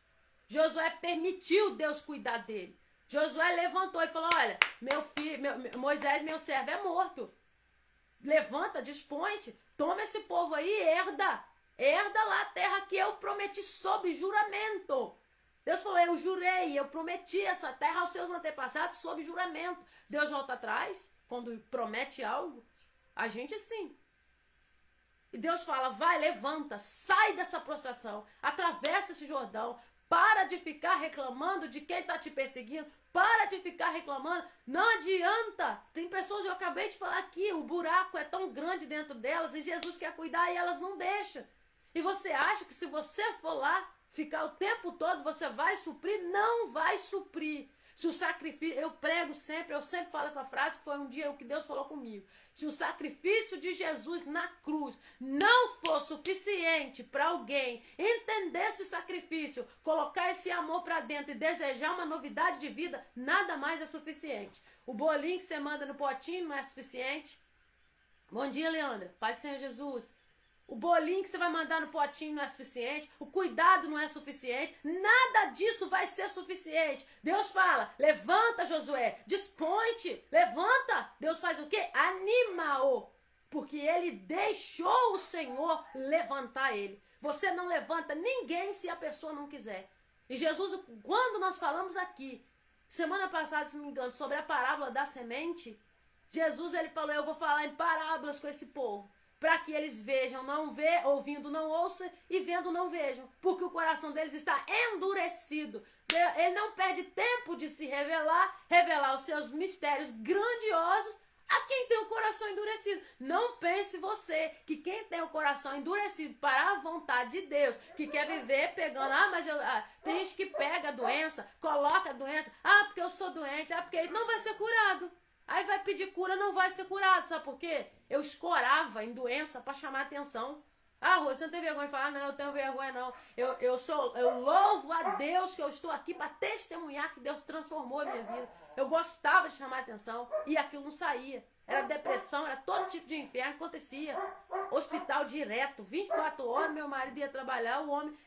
Josué permitiu Deus cuidar dele. Josué levantou e falou, olha, meu filho, Moisés, meu servo, é morto. Levanta, dispõe-te, toma esse povo aí e herda lá a terra que eu prometi sob juramento. Deus falou, eu jurei, eu prometi essa terra aos seus antepassados sob juramento. Deus volta atrás, quando promete algo, a gente sim. E Deus fala, vai, levanta, sai dessa prostração, atravessa esse Jordão, para de ficar reclamando de quem está te perseguindo, para de ficar reclamando, não adianta. Tem pessoas, eu acabei de falar aqui, o buraco é tão grande dentro delas e Jesus quer cuidar e elas não deixam. E você acha que se você for lá, ficar o tempo todo, você vai suprir? Não vai suprir. Se o sacrifício, eu sempre falo essa frase, que foi um dia o que Deus falou comigo. Se o sacrifício de Jesus na cruz não for suficiente para alguém entender esse sacrifício, colocar esse amor para dentro e desejar uma novidade de vida, nada mais é suficiente. O bolinho que você manda no potinho não é suficiente. Bom dia, Leandra. Paz do Senhor Jesus. O bolinho que você vai mandar no potinho não é suficiente. O cuidado não é suficiente. Nada disso vai ser suficiente. Deus fala, levanta, Josué, dispõe-te, levanta. Deus faz o quê? Anima-o. Porque ele deixou o Senhor levantar ele. Você não levanta ninguém se a pessoa não quiser. E Jesus, quando nós falamos aqui, semana passada, se não me engano, sobre a parábola da semente, Jesus, ele falou, eu vou falar em parábolas com esse povo. Para que eles vejam, não vê, ouvindo, não ouçam, e vendo, não vejam. Porque o coração deles está endurecido. Ele não perde tempo de se revelar os seus mistérios grandiosos a quem tem o coração endurecido. Não pense você que quem tem o coração endurecido para a vontade de Deus, que quer viver pegando, tem gente que pega a doença, coloca a doença, porque eu sou doente, porque ele não vai ser curado. Aí vai pedir cura, não vai ser curado, sabe por quê? Eu escorava em doença para chamar atenção. Ah, Rô, você não tem vergonha de falar? Não, eu tenho vergonha não. Eu louvo a Deus que eu estou aqui para testemunhar que Deus transformou a minha vida. Eu gostava de chamar atenção e aquilo não saía. Era depressão, era todo tipo de inferno que acontecia. Hospital direto, 24 horas, meu marido ia trabalhar, o homem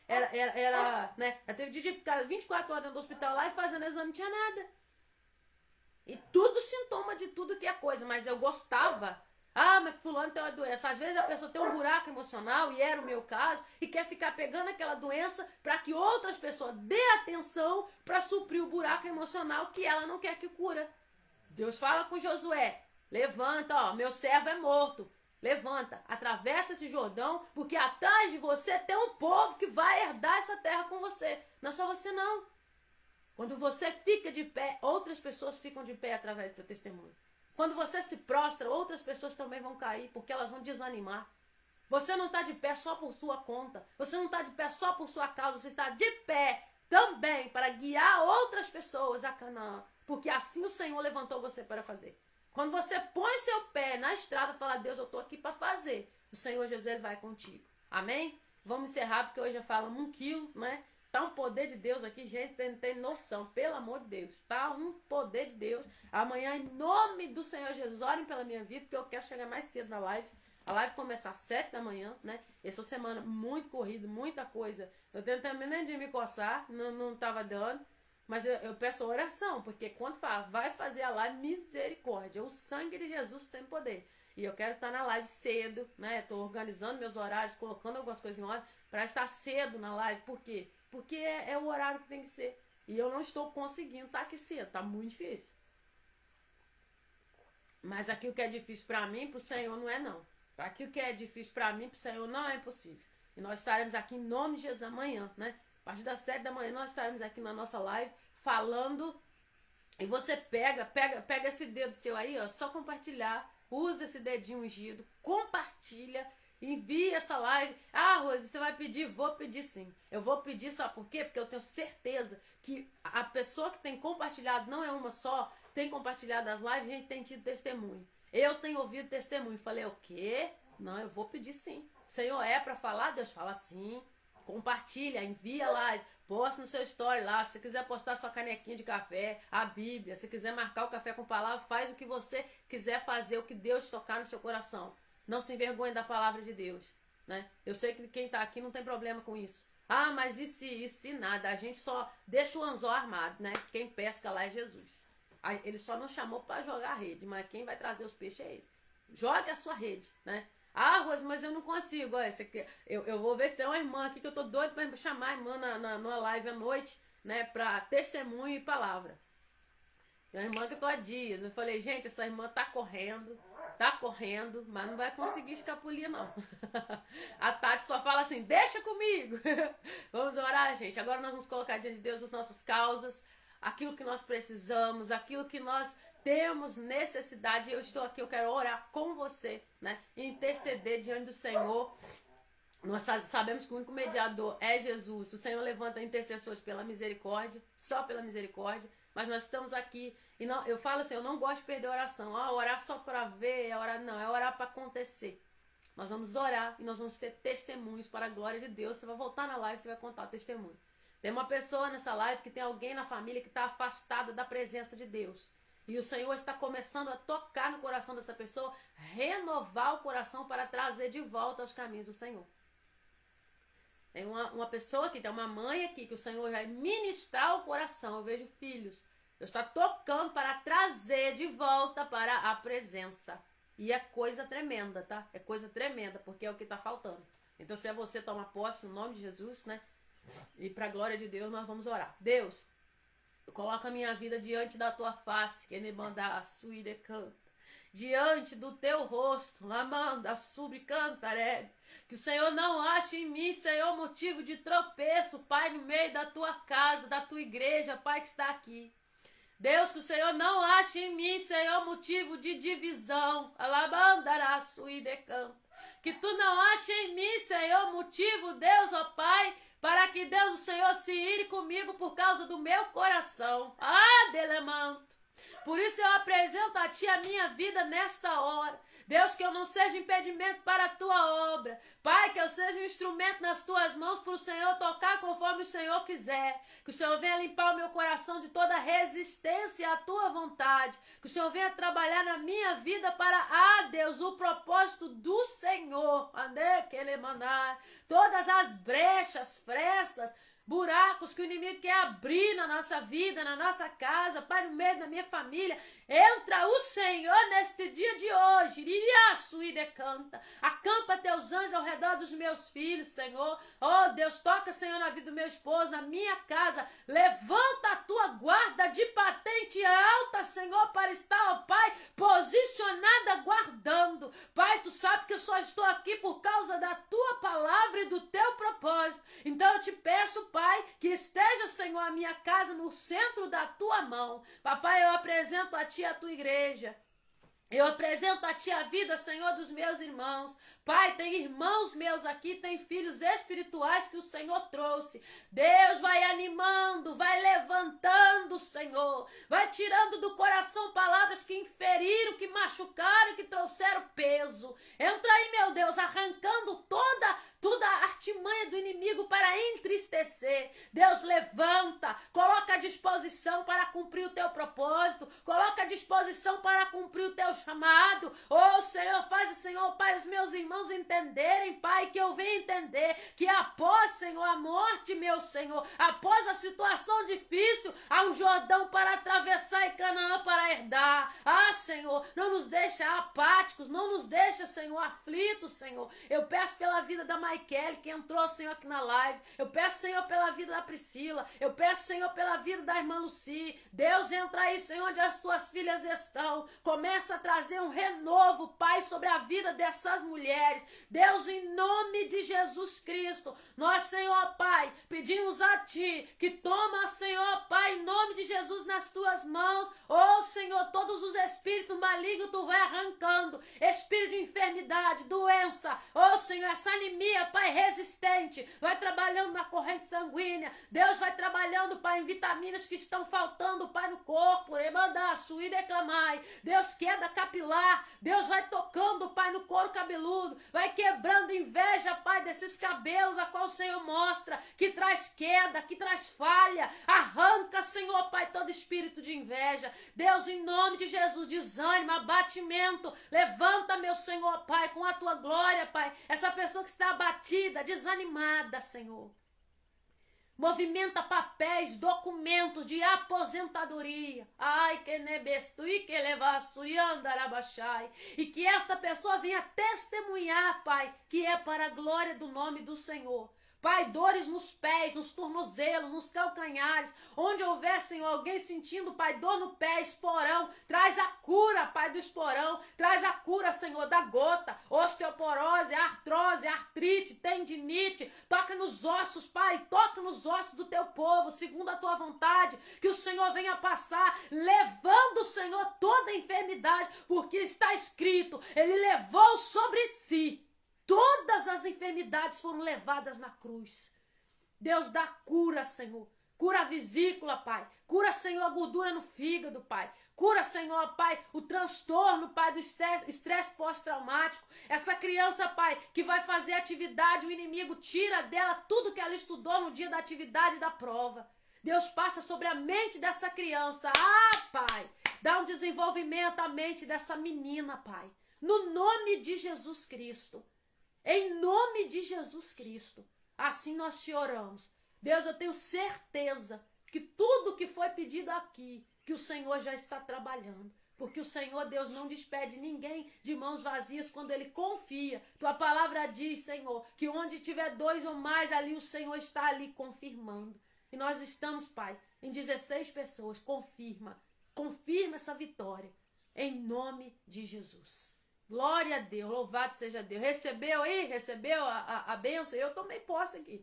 né? Teve dia de ficar 24 horas dentro do hospital lá e fazendo exame, não tinha nada. E tudo sintoma de tudo que é coisa, mas eu gostava. Ah, mas fulano tem uma doença. Às vezes a pessoa tem um buraco emocional, e era o meu caso, e quer ficar pegando aquela doença para que outras pessoas dê atenção para suprir o buraco emocional que ela não quer que cura. Deus fala com Josué, levanta, ó, meu servo é morto. Levanta, atravessa esse Jordão, porque atrás de você tem um povo que vai herdar essa terra com você. Não é só você não. Quando você fica de pé, outras pessoas ficam de pé através do teu testemunho. Quando você se prostra, outras pessoas também vão cair, porque elas vão desanimar. Você não está de pé só por sua conta. Você não está de pé só por sua causa. Você está de pé também para guiar outras pessoas a Canaã. Porque assim o Senhor levantou você para fazer. Quando você põe seu pé na estrada e fala, Deus, eu estou aqui para fazer, o Senhor Jesus ele vai contigo. Amém? Vamos encerrar, porque hoje já fala 1 quilo, né? Tá um poder de Deus aqui, gente, você não tem noção, pelo amor de Deus. Tá um poder de Deus. Amanhã, em nome do Senhor Jesus, orem pela minha vida, porque eu quero chegar mais cedo na live. A live começa às 7 da manhã, né? Essa semana, muito corrido, muita coisa. Eu tentando nem de me coçar, não tava dando. Mas eu peço oração, porque quando fala, vai fazer a live, misericórdia. O sangue de Jesus tem poder. E eu quero estar na live cedo, né? Tô organizando meus horários, colocando algumas coisas em ordem, para estar cedo na live. Por quê? Porque é o horário que tem que ser. E eu não estou conseguindo estar aqui cedo. Tá muito difícil. Mas aquilo que é difícil para mim, para o Senhor não é não. Aquilo que é difícil para mim, para o Senhor não é impossível. E nós estaremos aqui em nome de Jesus amanhã, né? A partir das 7 da manhã nós estaremos aqui na nossa live falando. E você pega esse dedo seu aí, ó, só compartilhar. Usa esse dedinho ungido, compartilha. Envie essa live. Ah, Rose, você vai pedir? Vou pedir sim. Eu vou pedir, sabe por quê? Porque eu tenho certeza que a pessoa que tem compartilhado, não é uma só, tem compartilhado as lives, a gente tem tido testemunho. Eu tenho ouvido testemunho. Falei, o quê? Não, eu vou pedir sim. O Senhor é para falar? Deus fala sim. Compartilha, envia live, posta no seu story lá. Se quiser postar sua canequinha de café, a Bíblia, se quiser marcar o café com palavra, faz o que você quiser fazer, o que Deus tocar no seu coração. Não se envergonhe da palavra de Deus, né? Eu sei que quem está aqui não tem problema com isso. Ah, mas e se nada? A gente só deixa o anzol armado, né? Quem pesca lá é Jesus. Ele só não chamou para jogar a rede, mas quem vai trazer os peixes é ele. Jogue a sua rede, né? Ah, Rose, mas eu não consigo. Olha, eu vou ver se tem uma irmã aqui que eu tô doido para chamar a irmã numa live à noite, né? Para testemunho e palavra. Tem uma irmã que eu tô há dias. Eu falei, gente, essa irmã tá correndo, mas não vai conseguir escapulir, não. A Tati só fala assim, deixa comigo. Vamos orar, gente. Agora nós vamos colocar diante de Deus as nossas causas, aquilo que nós precisamos, aquilo que nós temos necessidade. Eu estou aqui, eu quero orar com você, né? Interceder diante do Senhor. Nós sabemos que o único mediador é Jesus. O Senhor levanta intercessores pela misericórdia, só pela misericórdia. Mas nós estamos aqui, e não, eu falo assim, eu não gosto de perder a oração. Orar só para ver, é orar para acontecer. Nós vamos orar e nós vamos ter testemunhos para a glória de Deus. Você vai voltar na live, você vai contar o testemunho. Tem uma pessoa nessa live que tem alguém na família que está afastada da presença de Deus. E o Senhor está começando a tocar no coração dessa pessoa, renovar o coração para trazer de volta aos caminhos do Senhor. Tem uma pessoa aqui, tem uma mãe aqui, que o Senhor vai ministrar o coração. Eu vejo filhos. Deus está tocando para trazer de volta para a presença. E é coisa tremenda, tá? É coisa tremenda, porque é o que está faltando. Então, se é você, toma posse no nome de Jesus, né? E para a glória de Deus, nós vamos orar. Deus, eu coloco a minha vida diante da tua face, que me manda a suíde canta. Diante do teu rosto, lamanda, sube, cantaré. Que o Senhor não ache em mim, Senhor, motivo de tropeço, Pai, no meio da tua casa, da tua igreja, Pai, que está aqui. Deus, que o Senhor não ache em mim, Senhor, motivo de divisão. Alabandará, suíde, canta. Que tu não ache em mim, Senhor, motivo, Deus, ó Pai, para que Deus, o Senhor, se ire comigo por causa do meu coração. Ah, delemanto. Por isso eu apresento a Ti a minha vida nesta hora. Deus, que eu não seja impedimento para a Tua obra. Pai, que eu seja um instrumento nas Tuas mãos para o Senhor tocar conforme o Senhor quiser. Que o Senhor venha limpar o meu coração de toda resistência à Tua vontade. Que o Senhor venha trabalhar na minha vida para, Deus, o propósito do Senhor. Que Ele mandar todas as brechas, frestas, buracos que o inimigo quer abrir na nossa vida, na nossa casa, Pai, no meio da minha família. Entra o Senhor neste dia de hoje. Iriaço e decanta. Acampa teus anjos ao redor dos meus filhos, Senhor. Oh, Deus, toca, Senhor, na vida do meu esposo, na minha casa. Levanta a tua guarda de patente alta, Senhor, para estar, ó Pai, posicionada, guardando. Pai, tu sabe que eu só estou aqui por causa da tua palavra e do teu propósito. Então eu te peço, Pai, que esteja, Senhor, a minha casa no centro da tua mão. Papai, eu apresento a Ti a tua igreja. Eu apresento a Ti a vida, Senhor, dos meus irmãos. Pai, tem irmãos meus aqui, tem filhos espirituais que o Senhor trouxe. Deus vai animando, vai levantando, Senhor. Vai tirando do coração palavras que inferiram, que machucaram, que trouxeram peso. Entra aí, meu Deus, arrancando toda a artimanha do inimigo para entristecer. Deus, levanta, coloca à disposição para cumprir o Teu propósito. Coloca à disposição para cumprir o Teu chamado. Oh, Senhor, faz, Senhor, Pai, os meus irmãos entenderem, Pai, que eu venho entender que após, Senhor, a morte, meu Senhor, após a situação difícil, há um Jordão para atravessar e Canaã para herdar. Senhor, não nos deixa apáticos, não nos deixa, Senhor, aflitos, Senhor. Eu peço pela vida da Maikele, que entrou, Senhor, aqui na live. Eu peço, Senhor, pela vida da Priscila. Eu peço, Senhor, pela vida da irmã Luci. Deus, entra aí, Senhor, onde as Tuas filhas estão. Começa a trazer um renovo, Pai, sobre a vida dessas mulheres. Deus, em nome de Jesus Cristo, nós, Senhor, Pai, pedimos a Ti que toma, Senhor, Pai, em nome de Jesus nas Tuas mãos. Oh, Senhor, todos os espíritos malignos Tu vai arrancando. Espírito de enfermidade, doença. Oh, Senhor, essa anemia, Pai, resistente, vai trabalhando na corrente sanguínea. Deus vai trabalhando, Pai, em vitaminas que estão faltando, Pai, no corpo. Remandaço e declamai. Deus, queda capilar. Deus vai tocando, Pai, no couro cabeludo. Vai quebrando inveja, Pai, desses cabelos a qual o Senhor mostra, que traz queda, que traz falha. Arranca, Senhor, Pai, todo espírito de inveja. Deus, em nome de Jesus, desânimo, abatimento. Levanta, meu Senhor, Pai, com a Tua glória, Pai, essa pessoa que está abatida, desanimada, Senhor. Movimenta papéis, documentos de aposentadoria. Que nebestu e que levaço e andarabachai. E que esta pessoa venha testemunhar, Pai, que é para a glória do nome do Senhor. Pai, dores nos pés, nos tornozelos, nos calcanhares, onde houver, Senhor, alguém sentindo, Pai, dor no pé, esporão, traz a cura, Pai, do esporão, traz a cura, Senhor, da gota, osteoporose, artrose, artrite, tendinite, toca nos ossos, Pai, toca nos ossos do Teu povo, segundo a Tua vontade, que o Senhor venha passar, levando, Senhor, toda a enfermidade, porque está escrito, Ele levou sobre si. Todas as enfermidades foram levadas na cruz. Deus dá cura, Senhor. Cura a vesícula, Pai. Cura, Senhor, a gordura no fígado, Pai. Cura, Senhor, Pai, o transtorno, Pai, do estresse pós-traumático. Essa criança, Pai, que vai fazer atividade, o inimigo tira dela tudo que ela estudou no dia da atividade da prova. Deus passa sobre a mente dessa criança. Pai, dá um desenvolvimento à mente dessa menina, Pai. No nome de Jesus Cristo. Em nome de Jesus Cristo. Assim nós te oramos. Deus, eu tenho certeza que tudo que foi pedido aqui, que o Senhor já está trabalhando. Porque o Senhor, Deus, não despede ninguém de mãos vazias quando Ele confia. Tua palavra diz, Senhor, que onde tiver 2 ou mais, ali o Senhor está ali confirmando. E nós estamos, Pai, em 16 pessoas. Confirma essa vitória. Em nome de Jesus. Glória a Deus, louvado seja Deus. Recebeu aí? Recebeu a bênção? Eu tomei posse aqui.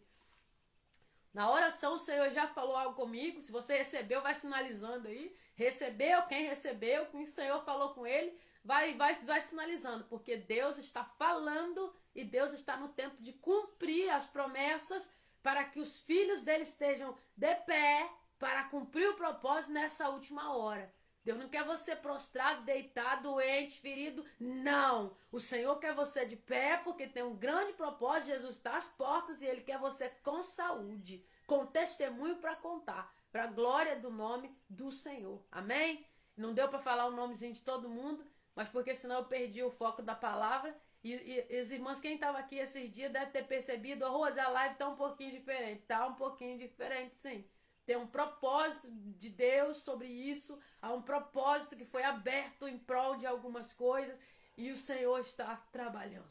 Na oração o Senhor já falou algo comigo. Se você recebeu, vai sinalizando aí. Recebeu, quem o Senhor falou com ele, vai sinalizando. Porque Deus está falando e Deus está no tempo de cumprir as promessas para que os filhos dele estejam de pé para cumprir o propósito nessa última hora. Deus não quer você prostrado, deitado, doente, ferido. Não. O Senhor quer você de pé porque tem um grande propósito. Jesus está às portas e Ele quer você com saúde, com testemunho para contar, para a glória do nome do Senhor. Amém? Não deu para falar o nomezinho de todo mundo, mas porque senão eu perdi o foco da palavra. E os irmãos, quem estava aqui esses dias deve ter percebido, Rose, a live está um pouquinho diferente. Está um pouquinho diferente, sim. Tem um propósito de Deus sobre isso. Há um propósito que foi aberto em prol de algumas coisas. E o Senhor está trabalhando.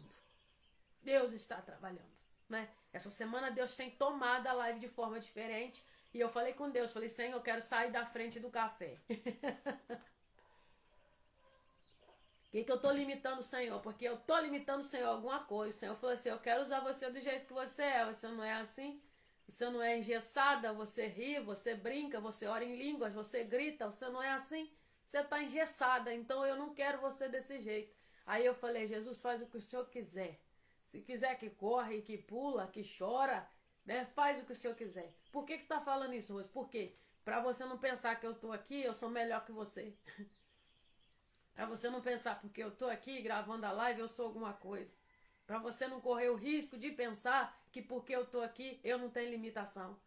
Deus está trabalhando, né? Essa semana Deus tem tomado a live de forma diferente. E eu falei com Deus, falei, Senhor, eu quero sair da frente do café. Que eu tô limitando o Senhor? Porque eu tô limitando o Senhor a alguma coisa. O Senhor falou assim, eu quero usar você do jeito que você é. Você não é assim? Você não é engessada, você ri, você brinca, você ora em línguas, você grita, você não é assim? Você está engessada, então eu não quero você desse jeito. Aí eu falei, Jesus, faz o que o Senhor quiser. Se quiser que corre, que pula, que chora, né? Faz o que o Senhor quiser. Por que você está falando isso, Rose? Por quê? Para você não pensar que eu estou aqui, eu sou melhor que você. Para você não pensar, porque eu estou aqui gravando a live, eu sou alguma coisa. Para você não correr o risco de pensar que porque eu estou aqui, eu não tenho limitação.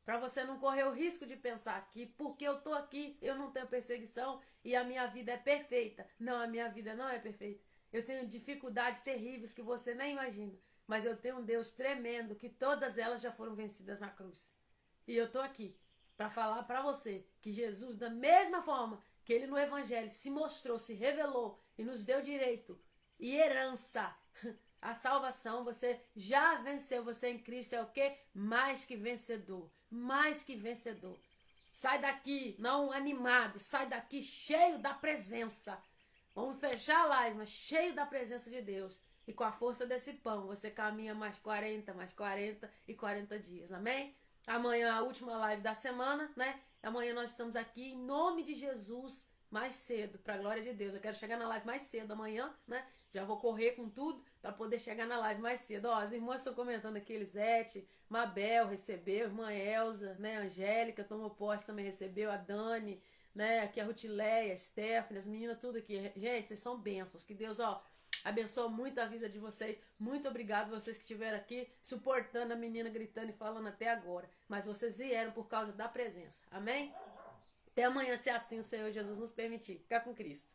Para você não correr o risco de pensar que porque eu estou aqui, eu não tenho perseguição e a minha vida é perfeita. Não, a minha vida não é perfeita. Eu tenho dificuldades terríveis que você nem imagina. Mas eu tenho um Deus tremendo que todas elas já foram vencidas na cruz. E eu estou aqui para falar para você que Jesus, da mesma forma que ele no Evangelho se mostrou, se revelou e nos deu direito e herança, a salvação, você já venceu. Você em Cristo é o quê? Mais que vencedor. Mais que vencedor. Sai daqui, não animado. Sai daqui cheio da presença. Vamos fechar a live, mas cheio da presença de Deus. E com a força desse pão, você caminha mais 40 e 40 dias. Amém? Amanhã a última live da semana, né? Amanhã nós estamos aqui em nome de Jesus mais cedo, para a glória de Deus. Eu quero chegar na live mais cedo amanhã, né? Já vou correr com tudo para poder chegar na live mais cedo. Ó, as irmãs estão comentando aqui, Elisete, Mabel recebeu, irmã Elza, né? Angélica tomou posse, também recebeu, a Dani, né? Aqui a Rutileia, a Stephanie, as meninas, tudo aqui. Gente, vocês são bênçãos. Que Deus, ó, abençoa muito a vida de vocês. Muito obrigado vocês que estiveram aqui suportando a menina gritando e falando até agora. Mas vocês vieram por causa da presença. Amém? Até amanhã, se assim o Senhor Jesus nos permitir. Fica com Cristo.